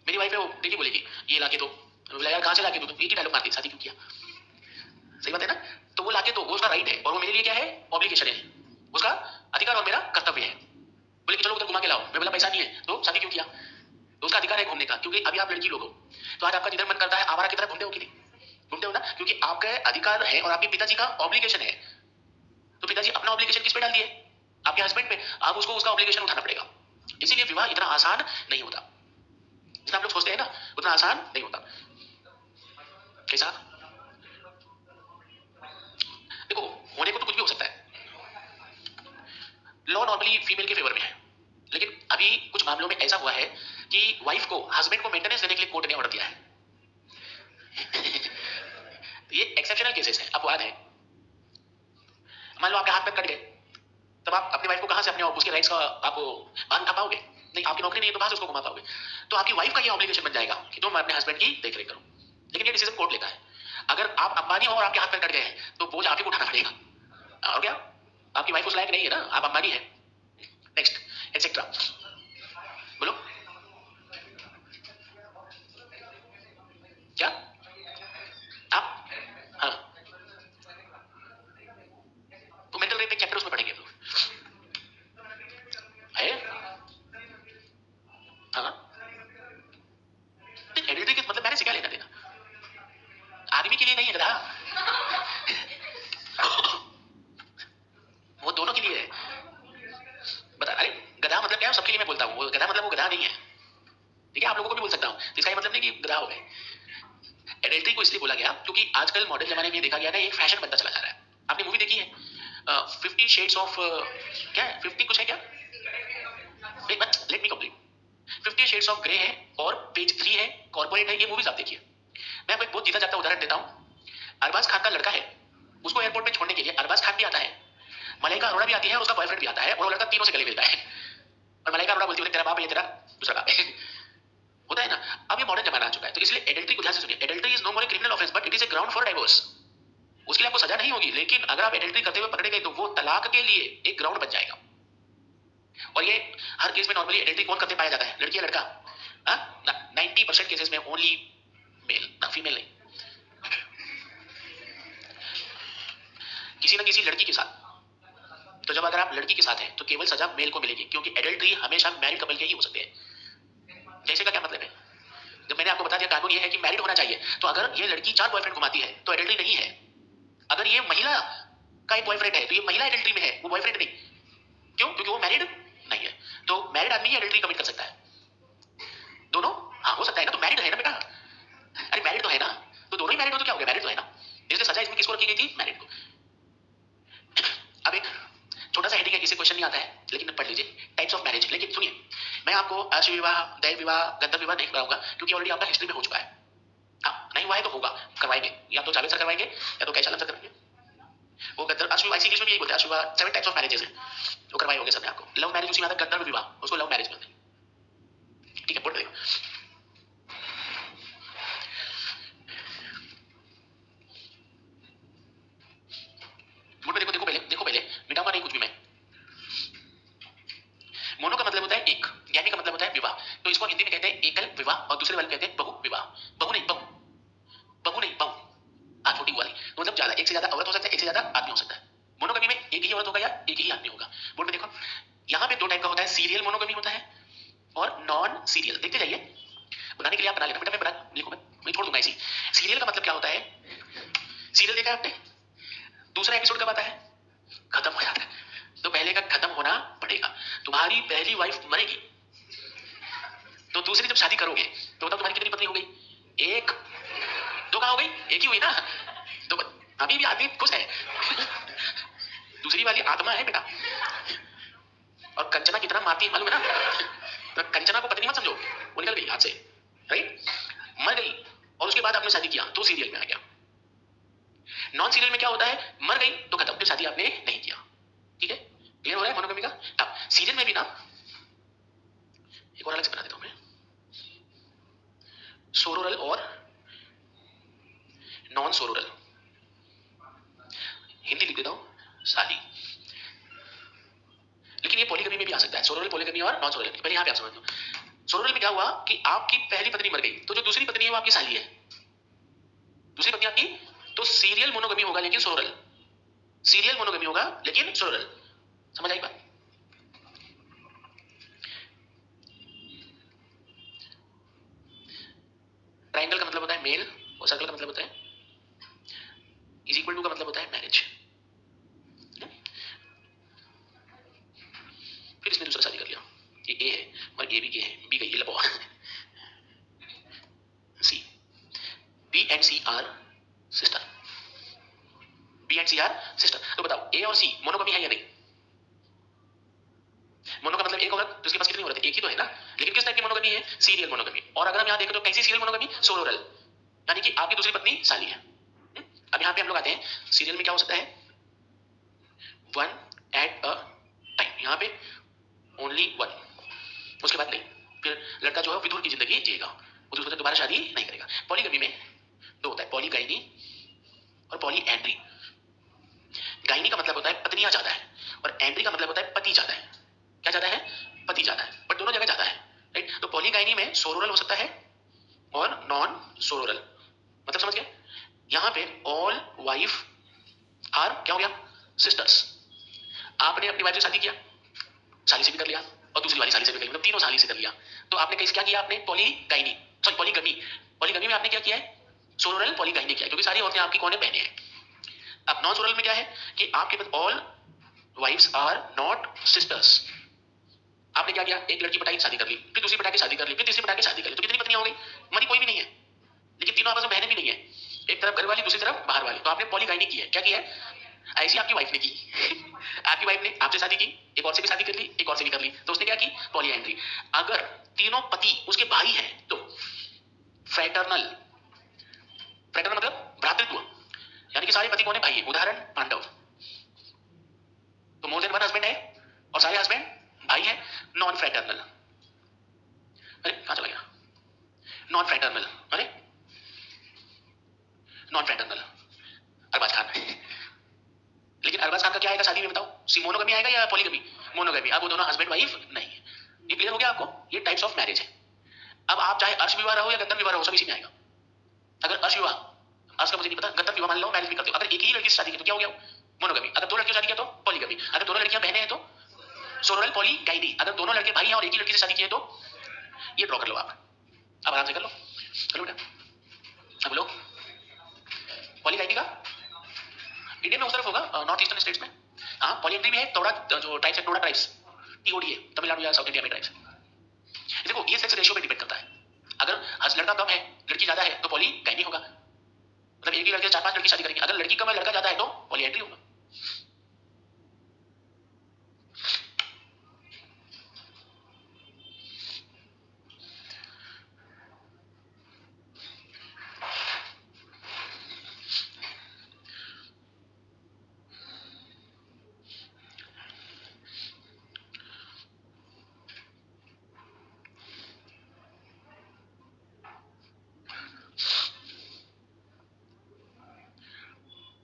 मेरी वाइफ है वो डेली बोलेगी ये लाके दो, यार कहाँ से लाके दो, एक ही डायलॉग मारती, शादी क्यों किया? सही बात है ना। तो वो लाके दो, वो उसका राइट है और वो मेरे लिए क्या है? ऑब्लिगेशन है, उसका अधिकार और मेरा कर्तव्य है। बोले कि चलो उधर घुमा के लाओ, मैं बोला पैसा नहीं है तो शादी क्यों किया? तो उसका अधिकार है घूमने का, क्योंकि अभी आप लड़की लोग हो तो आज आपका जिधर मन करता है आवारा की तरह घूमते हो कि नहीं? घूमते हो ना, क्योंकि आपका अधिकार है और आपके पिताजी का ऑब्लिगेशन है। तो पिताजी अपना ऑब्लिगेशन किस पे डाल दिए? आपके हस्बैंड पे। आप उसको उसका ऑब्लिगेशन उठाना पड़ेगा। इसीलिए विवाह इतना आसान नहीं होता जितना आप लोग सोचते हैं ना, उतना आसान नहीं होता। कैसा? देखो होने को तो कुछ भी हो सकता है, लॉ नॉर्मली फीमेल के फेवर में है, लेकिन अभी कुछ मामलों में ऐसा हुआ है कि वाइफ को हस्बैंड को मेंटेनेंस देने के लिए कोर्ट ने ऑर्डर दिया है ये एक्सेप्शनल केसेस है, अपवाद है। मान लो आपके हाथ में कट गए, तब आप अपनी वाइफ को कहां से अपने उसके राइट्स का आप बांध उठा पाओगे? नहीं, आपकी नौकरी नहीं है तो कहां से उसको घुमा पाओगे? तो आपकी वाइफ का ये ऑब्लिगेशन बन जाएगा कि तुम अपने हस्बैंड की देखरेख करो, लेकिन ये डिसीजन कोर्ट लेता है। अगर आप अंबानी हो और आपके हाथ में कट गए हैं तो बोझ आप ही को उठाना पड़ेगा, और क्या आपकी वाइफ उस लायक नहीं है ना, आप अंबानी है। नेक्स्ट, एटसेट्रा, बोलो क्या आप? हाँ, तो मेंटल रेप एक चैप्टर उसमें पढ़ेंगे तो है। हाँ, एडिलिटी मतलब मैंने से क्या लेना देना? आदमी के लिए नहीं है गधा वो दोनों के लिए है। बता, अरे गधा मतलब क्या है? सबके लिए मैं बोलता हूँ, गधा मतलब वो गधा नहीं है, ठीक है? आप लोगों को भी बोल सकता हूँ, इसका ये मतलब नहीं कि गधा हो गए। एडल्ट्री को इसलिए बोला गया क्योंकि आजकल मॉडर्न जमाने में देखा गया ना, एक फैशन बनता चला जा रहा है। आपने मूवी देखी है 50 शेड्स ऑफ क्या है, 50 कुछ है क्या, let me complete. 50 shades of grey है और पेज 3 है, कॉर्पोरेट है, ये मूवीज आप देखिए। मैं आपको एक बहुत जीता जाता उदाहरण देता हूँ। अरबाज खान का लड़का है, उसको एयरपोर्ट पे छोड़ने के लिए अरबाज खान भी आता है, मलाइका अरोड़ा भी आती है, उसका बॉयफ्रेंड भी आता है, और वो लड़का तीनों से गले मिलता है। और मलाइका अरोड़ा बोलती है तेरा बाप है, ये तेरा दूसरा बाप है। होता है ना। अब ये मॉडर्न जमाना आ चुका है, तो इसलिए एडल्ट्री को ध्यान से सुनिए। Adultery is no more criminal offence but it is a ground for divorce. उसके लिए आपको सजा नहीं होगी, लेकिन अगर आप एडल्ट्री करते हुए पकड़े गए तो वो तलाक के लिए एक ग्राउंड बन जाएगा। और ये हर केस में नॉर्मली एडल्ट्री कौन करते पाया जाता है, लड़की या लड़का? 90% केसेस में ओनली मेल, ना फीमेल नहीं। किसी ना किसी लड़की के साथ। तो जब अगर आप लड़की के साथ हैं तो केवल सजा मेल को मिलेगी, क्योंकि एडल्ट्री हमेशा मैरिड कपल के ही हो सकते हैं। जैसे का क्या मतलब है, जब मैंने आपको बता दिया कानून ये है कि मैरिड होना चाहिए, तो अगर ये लड़की 4 बॉयफ्रेंड घुमाती है तो एडल्ट्री नहीं है। अगर ये महिला का एक बॉयफ्रेंड है तो ये महिला एडल्ट्री में है, वो बॉयफ्रेंड नहीं। क्यों? क्योंकि वो मैरिड नहीं है। तो मैरिड आदमी ही एडल्ट्री कमिट कर सकता है। दोनों हाँ हो सकता है ना, तो मैरिड है ना बेटा, अरे मैरिड तो है ना, तो दोनों ही मैरिड हो तो क्या हो गया, मैरिड तो है ना। इसलिए सजा इसमें किसको रखी गई थी, मैरिड को। अब एक छोटा सा हेडिंग है, किसी क्वेश्चन नहीं आता है लेकिन पढ़ लीजिए, टाइप्स ऑफ मैरिज। लेकिन सुनिए, मैं आपको अर्श विवाह, दैव विवाह, गंधर्व विवाह नहीं कराऊंगा, क्योंकि ऑलरेडी आपका हिस्ट्री में हो चुका है। हाँ नहीं हुआ है तो होगा, करवाएंगे, या तो जावेद सर करवाएंगे या तो कैश आलम सर करवाएंगे। वो गंधर्व अर्श विवाह, इंग्लिश में भी यही बोलते हैं, अर्श विवाह 7 टाइप्स ऑफ मैरिजेस है, वो करवाए होंगे सर ने आपको। लव मैरिज उसी में आता है, गंधर्व विवाह, उसको लव मैरिज बोलते हैं। ठीक है, बोल रहे हो। देखो देखो पहले, देखो पहले मिटाऊंगा नहीं कुछ भी मैं। मोनो का मतलब होता है एक, गैमी का मतलब होता है विवाह। तो इसको हिंदी में कहते हैं एकल विवाह, और दूसरे वाले कहते हैं बहु विवाह। बहु नहीं बहु, बहु नहीं बहु, हाँ छोटी वाली, तो मतलब ज्यादा, एक से ज्यादा औरत हो सकता है, एक से ज्यादा आदमी हो सकता है। मोनोगमी में एक ही औरत होगा या एक ही आदमी होगा। बोर्ड में देखो, यहाँ पे 2 टाइप का होता है, सीरियल मोनोगमी होता है और नॉन सीरियल। देखते जाइए, बनाने के लिए आप बना लेना बेटा, मैं बना लिखूं, मैं छोड़ दूंगा इसी। सीरियल का मतलब क्या होता है, सीरियल देखा है आपने, दूसरा एपिसोड कब आता है, खत्म हो जाता है, तो पहले का खत्म होना पड़ेगा। तुम्हारी पहली वाइफ मरेगी तो दूसरी जब शादी करोगे तो बताओ तुम्हारी कितनी पत्नी हो गई, 1 2 कहां हो गई, एक ही हुई ना। तो अभी भी आदमी खुश है, दूसरी वाली आत्मा है बेटा। और कंचना कितना मारती है मालूम है ना, तो कंचना को पत्नी मत समझो, वो निकल गई हाथ से, राइट, मर गई, और उसके बाद आपने शादी किया तो सीरियल में आ गया। नॉन सीरियल में क्या होता है, मर गई तो खत्म, फिर शादी आपने नहीं किया। ठीक है, क्लियर हो रहा है मोनोगमी का। अब सीरियल में भी ना, एक और अलग से बना देता हूं मैं, सोरोरल और नॉन सोरोरल। हिंदी लिख देता हूं शादी, लेकिन ये पॉलीगमी में भी आ सकता है, सोरोरल पॉलीगमी और नॉन सोरोरल। पहले यहां पे आप समझ लो, सोरोरल में क्या हुआ कि आपकी पहली पत्नी मर गई, तो जो दूसरी पत्नी है वो आपकी साली है, दूसरी पत्नी आपकी, तो सीरियल मोनोगमी होगा लेकिन सोरोरल, सीरियल मोनोगमी होगा लेकिन सोरोरल। समझ आई बात। ट्रायंगल का मतलब होता है मेल, और सर्कल का मतलब होता है इज इक्वल टू, का मतलब होता है मैरिज। फिर इसने दूसरा शादी कर लिया, ये ए है और ये भी ए है, बी गई, ये लपो C, B and C are sister, B and C are sister. तो बताओ ए और सी मोनोगमी है या नहीं? मोनो का मतलब एक औरत, तो उसके पास कितनी औरत है, एक ही तो है ना। लेकिन किस टाइप की मोनोगमी है, सीरियल मोनोगमी। और अगर हम यहाँ देखें तो कैसी सीरियल मोनोगमी, सोरोरल, यानी कि आपकी दूसरी पत्नी साली है। अब यहाँ पे हम लोग आते हैं, सीरियल में क्या हो सकता है, 1 एट अ टाइम, यहाँ पे ओनली 1, उसके बाद नहीं, फिर लड़का जो है विधुर की जिंदगी जिएगा, वो दूसरे दोबारा शादी नहीं करेगा। पॉलीगमी में 2 होता है, पॉलीगाइनी और पॉलीएंड्री। गाइनी का मतलब होता है पत्नियां ज्यादा है, और एंड्री का मतलब होता है पति ज्यादा है। क्या ज्यादा है, पति ज्यादा है, बट दोनों जगह ज्यादा है, राइट। तो पॉलीगाइनी में सोरोरल हो सकता है और नॉन सोरोरल, मतलब समझ गए। यहाँ पे ऑल वाइफ आर क्या हो गया, सिस्टर्स। आपने अपनी वाइफ से शादी किया, साली से भी कर लिया, और दूसरी वाली साली से भी कर लिया, मतलब तीनों साली से कर लिया। तो आपने कैसे क्या किया, आपने पॉलीगाइनी, सॉरी पॉलीगमी, पॉलीगमी में आपने क्या किया है, सोरोरल पॉलीगाइनी किया, क्योंकि सारी औरतें आपकी कौन है, बहनें हैं। अब नॉन सोरोरल में क्या है कि आपके पास all wives are not sisters. आपने क्या किया, एक लड़की पटाई शादी कर ली, फिर दूसरी पटा के शादी कर ली, फिर तीसरी पटा के शादी कर ली, तो कितनी पत्नियां हो गई, मरी कोई भी नहीं है, लेकिन तीनों आपस में बहनें भी नहीं है, एक तरफ घर वाली दूसरी तरफ बाहर वाली। तो आपने पॉलीगाइनी की है, क्या किया है, ऐसी आपकी वाइफ ने की। आपकी वाइफ ने आपसे शादी की, एक और से भी शादी कर ली, एक और से भी कर ली, तो उसने क्या की? पॉलीएंड्री। अगर तीनों पति उसके भाई हैं तो फ्रेटर्नल, फ्रेटर्नल मतलब भ्रातृत्व, यानी कि सारे पति कौन है? भाई है। उदाहरण पांडव, तो मोर देन वन हस्बैंड है और सारे हस्बैंड भाई है। नॉन फ्रेटर्नल, अरे कहां चला गया? नॉन फ्रेटर्नल, अरे नॉन फ्रेटर्नल अरबाज खान। लेकिन अरबाज खान का क्या आएगा शादी में बताओ? मोनोगमी आएगा या पॉलीगमी? मोनोगमी। अब वो दोनों हस्बैंड वाइफ नहीं है। ये क्लियर हो गया आपको? ये टाइप्स ऑफ मैरिज है। अब आप चाहे अर्श विवाह रहो या गंधर्व विवाह रहो, सब इसी में आएगा। अगर अर्श विवाह, अर्श का मुझे नहीं पता, गंधर्व विवाह मान लो मैरिज भी करते हो, अगर एक ही लड़की से शादी की तो क्या हो गया? मोनोगमी। अगर दो लड़कियों से शादी किया तो पॉलीगमी। अगर दोनों लड़कियां बहनें हैं तो सोरल पॉलीगाइनी। अगर दोनों लड़के भाई हैं और एक ही लड़की से शादी की है तो ये ड्रॉ कर लो आप। अब आराम से कर लो, चलो बेटा। अब बोलो पॉलीगाइनी का इंडियन में उस तरफ होगा, नॉर्थ ईस्टर्न स्टेट्स में। हाँ, पॉलीएंड्री भी है। तोड़ा जो ट्राइब्स है, टोड़ा ट्राइब्स, टीओडी है, तमिलनाडु या साउथ इंडिया में ट्राइब्स। देखो ये सेक्स रेशियो पे डिपेंड करता है। अगर लड़का कम है लड़की ज्यादा है तो पॉलीगाइनी होगा, मतलब एक ही लड़के 4-5 लड़की शादी करेंगे। अगर लड़की कम है लड़का ज्यादा है तो पॉलीएंड्री होगा।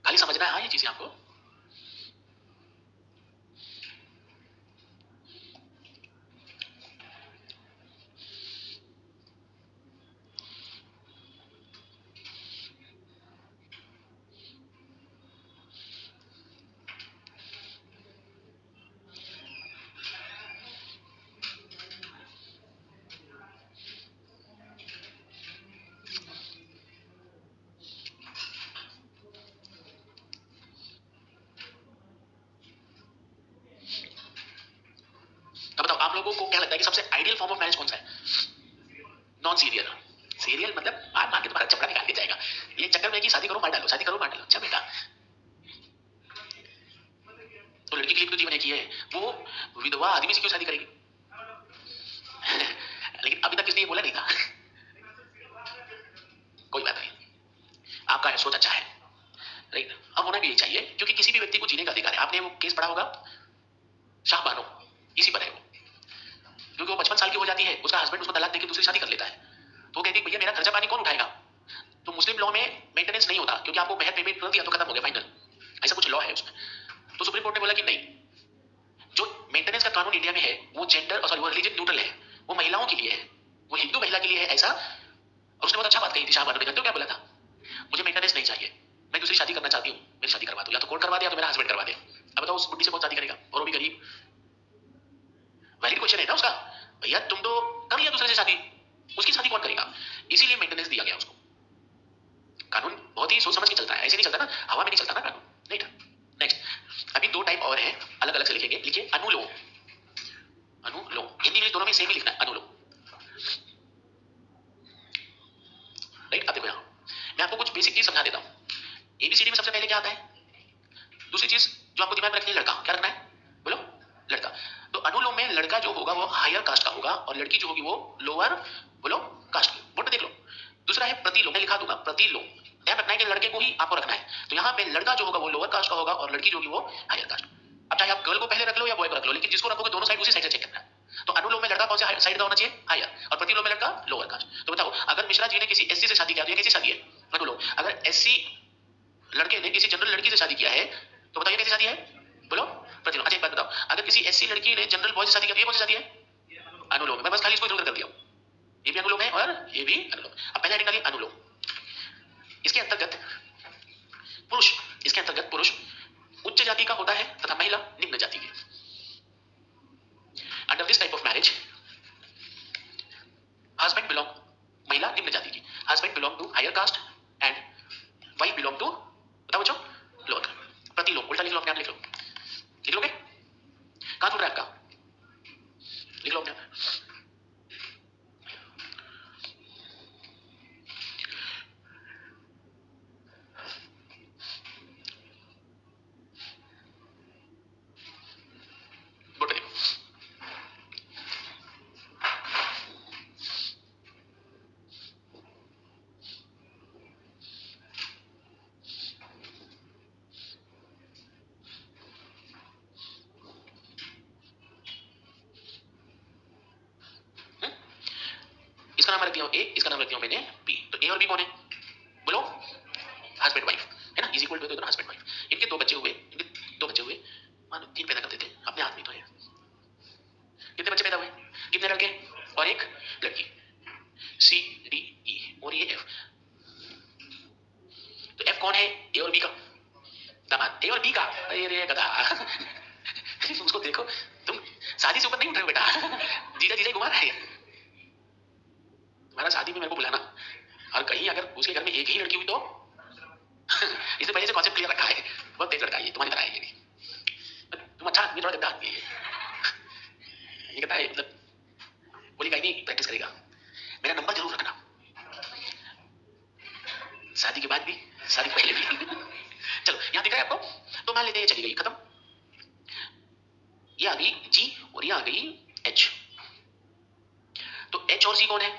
खाली समझना है हाँ ये चीजें आपको। तो बताओ आप लोगों को क्या लगता है कि सबसे आइडियल फॉर्म ऑफ मैरिज कौन सा है? Non serial. सीरियल मतलब मार मार के तुम्हारा चपड़ा निकाल के जाएगा। ये चक्कर में कि शादी करो मार डालो, शादी करो मार डालो। अच्छा बेटा, तो लड़की के लिए भी तो जीवन एक ही है। वो विधवा आदमी से क्यों शादी करेगी? लेकिन अभी तक किसने ये बोला नहीं था। कोई बात नहीं, आपका सोच अच्छा है, राइट। अब होना भी यही चाहिए, क्योंकि किसी भी व्यक्ति को जीने का अधिकार है। आपने वो केस पढ़ा होगा शाह बानो, इसी पर है वो। क्योंकि वो 55 साल की हो जाती है, उसका हस्बैंड उसको तलाक देकर दूसरी शादी कर लेता है, तो वो कहती है भैया मेरा खर्चा पानी कौन उठाएगा? तो मुस्लिम लॉ में मेंटेनेंस नहीं होता, क्योंकि आपको महर पेमेंट कर दिया तो खत्म हो गया, फाइनल। ऐसा कुछ लॉ है उसमें। तो सुप्रीम कोर्ट ने बोला कि नहीं, जो मेंटेनेंस का कानून इंडिया में है वो जेंडर, सॉरी, वो रिलीजन न्यूट्रल है, वो महिलाओं के लिए है, वो हिंदू महिला के लिए है, ऐसा। और उसने बहुत अच्छा बात कही थी शाह बानो ने। जानते हो क्या बोला था? मुझे मेंटेनेंस नहीं चाहिए, मैं दूसरी शादी करना चाहती हूँ, मेरी शादी करवा दो, या तो कोर्ट करवा दे या तो मेरा हस्बैंड करवा दे। अब बताओ उस बुढ़ी से कौन शादी करेगा? और वो भी गरीब। वैलिड क्वेश्चन है ना उसका। भैया तुम तो कर लिया दूसरे से शादी, उसकी शादी कौन करेगा? इसीलिए मेंटेनेंस दिया गया उसको। कानून बहुत ही सोच समझ के चलता है, ऐसे नहीं चलता ना, हवा में नहीं चलता ना कानून, नहीं था। नेक्स्ट, अभी दो टाइप और हैं, अलग अलग से लिखेंगे। लिखिए अनुलोम, अनुलोम, हिंदी इंग्लिश दोनों में सेम ही लिखना है, अनुलोम, राइट। अब देखो यहाँ मैं आपको कुछ बेसिक चीज समझा देता हूँ। एबीसीडी में सबसे पहले क्या आता है? दूसरी चीज जो आपको दिमाग में रखनी है, लड़का। क्या रखना है? बोलो, लड़का। तो अनुलोम में लड़का जो होगा वो हायर कास्ट का होगा और लड़की जो होगी वो लोअर, बोलो, कास्ट की। बोर्ड पे देख लो। दूसरा है प्रतिलोम, मैं लिखा दूंगा प्रतिलोम। ध्यान रखना है कि लड़के को ही आपको रखना है। तो यहाँ पे लड़का जो होगा वो लोअर कास्ट का होगा और लड़की जो होगी वो हायर कास्ट। अब चाहे आप गर्ल को पहले रख लो या बॉय को रख लो, लेकिन जिसको रखोगे दोनों साइड उसी साइड से चेक करना है। तो अनुलोम में लड़का कौन से साइड का होना चाहिए? हायर। और प्रतिलोम में लड़का लोअर कास्ट। तो बताओ अगर मिश्रा जी ने किसी एससी से शादी किया तो ये कैसी शादी है? अनुलोम। अगर एससी लड़के ने किसी जनरल लड़की से शादी किया है तो बताइए कैसी शादी है? बोलो, प्रतिलोम। अच्छा एक बात बताओ, अगर किसी एससी लड़की ने जनरल बॉय से शादी की, ये कौन सी शादी है? अनुलोम। मैं बस खाली इसको इधर कर दिया, ये भी अनुलोम है और ये भी अनुलोम। अब पहले निकालिए अनुलोम। इसके अंतर्गत पुरुष, इसके अंतर्गत पुरुष उच्च जाति का होता है तथा महिला निम्न जाति की। Under this type of marriage husband belong, महिला निम्न जाति की, husband belong to higher caste and wife belong to, बताओ बच्चों, लोअर। प्रतिलोम उल्टा लिख लो, अपने आप लिख लो। लिख लोगे? कहां छूट रहा है आपका? लिख लो अपने आप। इसका नाम रख दिया ए, इसका नाम रख दिया मैंने बी। तो ए और बी कौन है बोलो? हस्बैंड वाइफ है ना, is equal to husband wife. इनके दो बच्चे हुए, मानो 3 पैदा कर देते अपने हाथ में तो है। कितने बच्चे पैदा हुए? कितने लड़के और एक लड़की, सी डी ई और ये एफ। तो एफ कौन है? ए और बी का दामाद, ए और बी का। अरे गधा उसको देखो, तुम शादी से ऊपर नहीं उठ रहे हो बेटा। जीजा जीजा घुमा रहा है तुम्हारा। शादी में मेरे को बुलाना, और कहीं अगर उसके घर में एक ही लड़की हुई तो इससे पहले से कॉन्सेप्ट क्लियर रखा है। बहुत तेज लड़का है ये, तुम्हारी तरह है ये भी। तुम अच्छा आदमी, थोड़ा गंदा आदमी है ये कहता है, मतलब बोली कहीं नहीं प्रैक्टिस करेगा। मेरा नंबर जरूर रखना, शादी के बाद भी शादी पहले भी। चलो यहाँ दिख रहा है आपको? तो मान लेते हैं चली गई, खत्म। ये आ गई जी और ये आ गई एच। तो एच और सी कौन है?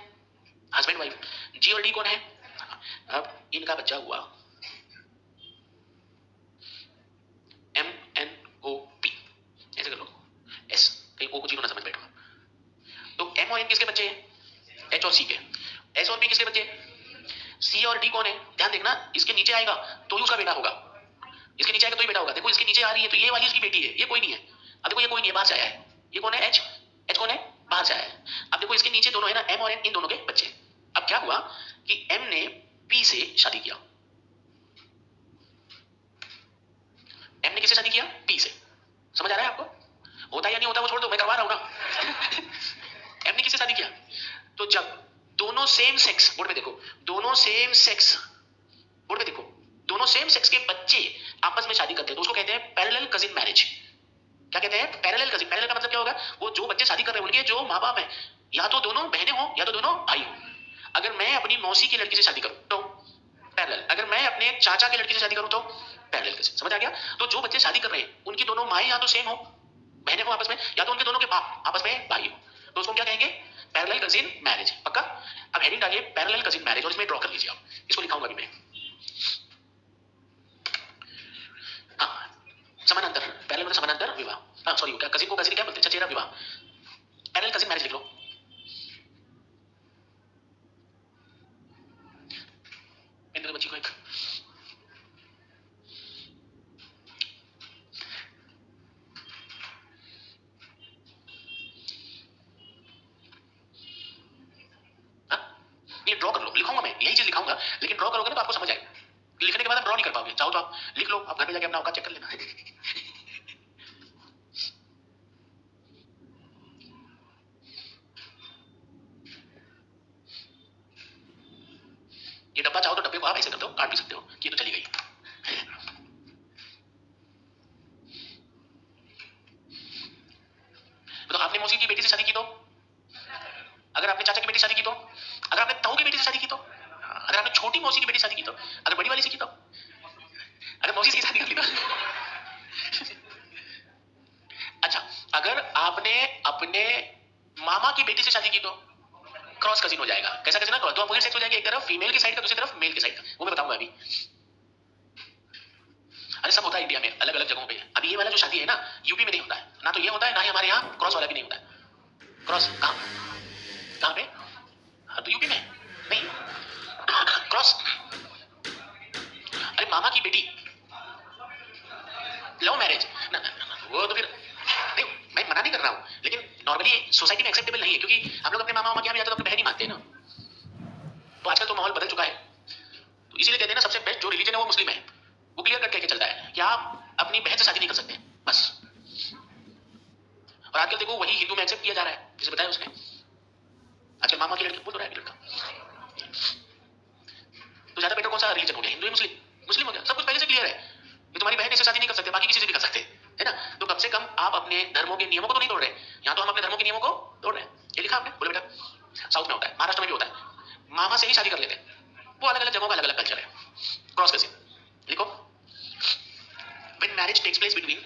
Husband wife. जी और डी कौन है? अब इनका बच्चा हुआ एम एन ओ पी। ऐसे कर लो एस, कहीं ओ को जीरो ना समझ बैठो। तो एम और एन किसके बच्चे हैं? एच और सी के। एस और बी किसके बच्चे? सी और डी कौन है? ध्यान देखना, इसके नीचे आएगा तो ही उसका बेटा होगा, इसके नीचे आएगा तो ही बेटा होगा। देखो इसके नीचे आ रही है तो ये वाली इसकी बेटी है, ये कोई नहीं है। अब देखो ये कोई नहीं है, बाहर से आया है। ये कौन है? एच। एच कौन है? बाहर से आया है। अब देखो इसके नीचे दोनों है ना, एम और एन, इन दोनों के बच्चे। अब क्या हुआ कि एम ने पी से शादी किया। एम ने किससे शादी किया? पी से। समझ आ रहा है आपको? होता या नहीं होता वो छोड़ दो, मैं करवा रहा हूं ना। एम ने किससे शादी किया? तो जब दोनों सेम सेक्स, बोर्ड पे देखो, दोनों सेम सेक्स, बोर्ड पे देखो, दोनों सेम सेक्स के बच्चे आपस में शादी करते हैं तो उसको कहते हैं पैरेलल कजिन मैरिज। क्या कहते हैं? Parallel cousin. पैरेलल का मतलब क्या होगा? वो जो बच्चे शादी कर रहे हैं उनके जो माँ बाप है, या तो दोनों बहनें हो या तो दोनों भाई हो। अगर मैं अपनी मौसी की लड़की से शादी करूं तो पैरेलल, अगर मैं अपने चाचा की लड़की से शादी करूं तो पैरेलल कजिन। समझ आ गया? तो जो बच्चे शादी कर रहे हैं उनकी दोनों माएँ या तो सेम हो, बहनें हो आपस में, या तो उनके दोनों के बाप आपस में भाई हो, तो उसको क्या कहेंगे? Parallel cousin marriage. पक्का? अब हेडिंग डालिए पैरेलल कजिन मैरिज और इसमें ड्रॉ कर लीजिए आप, इसको लिखाऊंगा अभी मैं। समानांतर, पैरेलल मतलब समानांतर विवाह। हाँ सॉरी, क्या कजिन को कजिन क्या बोलते हैं? चचेरा विवाह। पैरेलल कजिन मैरिज लिख लो। इंद्र बच्ची को एक ये ड्रॉ कर लो, लिखाऊंगा मैं, यही चीज लिखाऊंगा, लेकिन ड्रॉ करोगे ना तो आपको समझ आएगा। लिखने के बाद आप ड्रॉ नहीं कर पाओगे। चाहो तो आप लिख लो, आप घर में जाके अपना औकात चेक कर लेना। ये डब्बा चाहो तो डब्बे को आप ऐसे कर दो, काट भी सकते हो कि ये तो चली गई। तो आपने मौसी की बेटी से शादी की तो, अगर आपने चाचा की बेटी से शादी की तो, अगर आपने ताऊ की बेटी से शादी की तो, अगर आपने छोटी मौसी की बेटी से शादी की तो, अगर बड़ी वाली से की तो, अगर मौसी से शादी कर ली तो। अच्छा, अगर आपने अपने मामा की बेटी से शादी की तो क्रॉस कजिन हो जाएगा। कैसा कजिन? क्रॉस। तो अपोजिट सेक्स हो जाएगी, एक तरफ फीमेल की साइड का, दूसरी तरफ मेल की साइड का। वो मैं बताऊंगा अभी। अरे सब होता है इंडिया में अलग अलग जगहों पे। अभी ये वाला जो शादी है ना, यूपी में नहीं होता है ना, तो ये होता है ना ही हमारे यहाँ क्रॉस वाला भी नहीं होता है। क्रॉस कहाँ कहाँ पे? हाँ तो यूपी में नहीं क्रॉस। अरे मामा की बेटी लव मैरिज ना, वो तो फिर नहीं, मैं मना नहीं कर रहा हूँ, लेकिन नॉर्मली सोसाइटी में एक्सेप्टेबल नहीं है, क्योंकि हम लोग अपने मामा मामा के यहाँ भी जाते तो अपनी बहन ही मानते हैं ना। तो आजकल तो माहौल बदल चुका है, तो इसीलिए कहते हैं ना सबसे बेस्ट जो रिलीजन है वो मुस्लिम है। वो क्लियर कट कहके चलता है कि आप अपनी बहन से शादी नहीं कर सकते बस। और आजकल देखो वही हिंदू में एक्सेप्ट किया जा रहा है, जिसे बताया उसने। आजकल मामा की लड़की बोल रहा है लड़का। तो ज्यादा बेटर कौन सा रिलीजन हो गया? हिंदू या मुस्लिम? मुस्लिम हो गया। सब कुछ पहले से क्लियर है कि तुम्हारी बहन इससे शादी नहीं कर सकते, बाकी किसी से भी कर सकते है ना। तो कम से कम आप अपने धर्मों के नियमों को तो नहीं तोड़ रहे। यहाँ तो हम अपने धर्मों के नियमों को तोड़ रहे हैं। ये लिखा आपने? बोले बेटा साउथ में होता है, महाराष्ट्र में भी होता है, मामा से ही शादी कर लेते हैं। वो अलग अलग जगहों का अलग अलग कल्चर है। क्रॉस कजिन लिखो। when marriage takes place between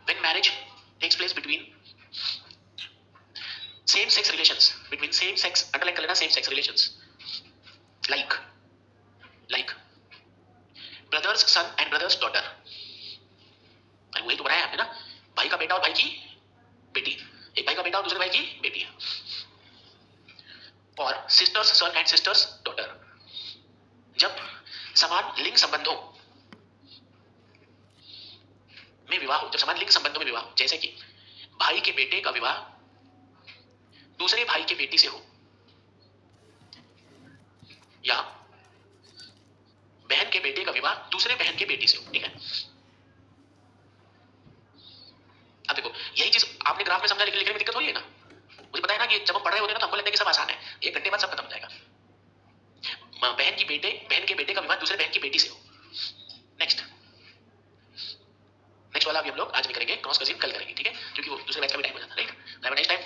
when marriage takes place between same sex relations, between same sex, underline कर लेना, same sex relations, like brothers son and brothers daughter। वही तो बनाया आपने ना, भाई का बेटा और भाई की बेटी, एक भाई का बेटा और दूसरे भाई की बेटी है। और sisters son and sisters daughter. जब समान लिंग संबंधों में विवाह हो, जब समान लिंग संबंधों में विवाह हो, जैसे कि भाई के बेटे का विवाह दूसरे भाई के बेटी से हो, या बहन के बेटे का विवाह दूसरे बहन के बेटी से हो, ठीक है। अब देखो यही चीज आपने ग्राफ में समझा, लेकिन लिखने में दिक्कत हो रही है ना। मुझे पता है ना कि जब हम पढ़ रहे होते हैं ना तो हमको लगता है कि सब आसान है, 1 घंटे बाद सब खत्म हो जाएगा। बहन के बेटे का विवाह दूसरे बहन की बेटी से हो। नेक्स्ट वाला अभी हम लोग आज नहीं करेंगे, क्रॉस कजिन कल करेंगे, ठीक है, क्योंकि वो दूसरे बैच का भी टाइम हो जाता है, राइट। Next time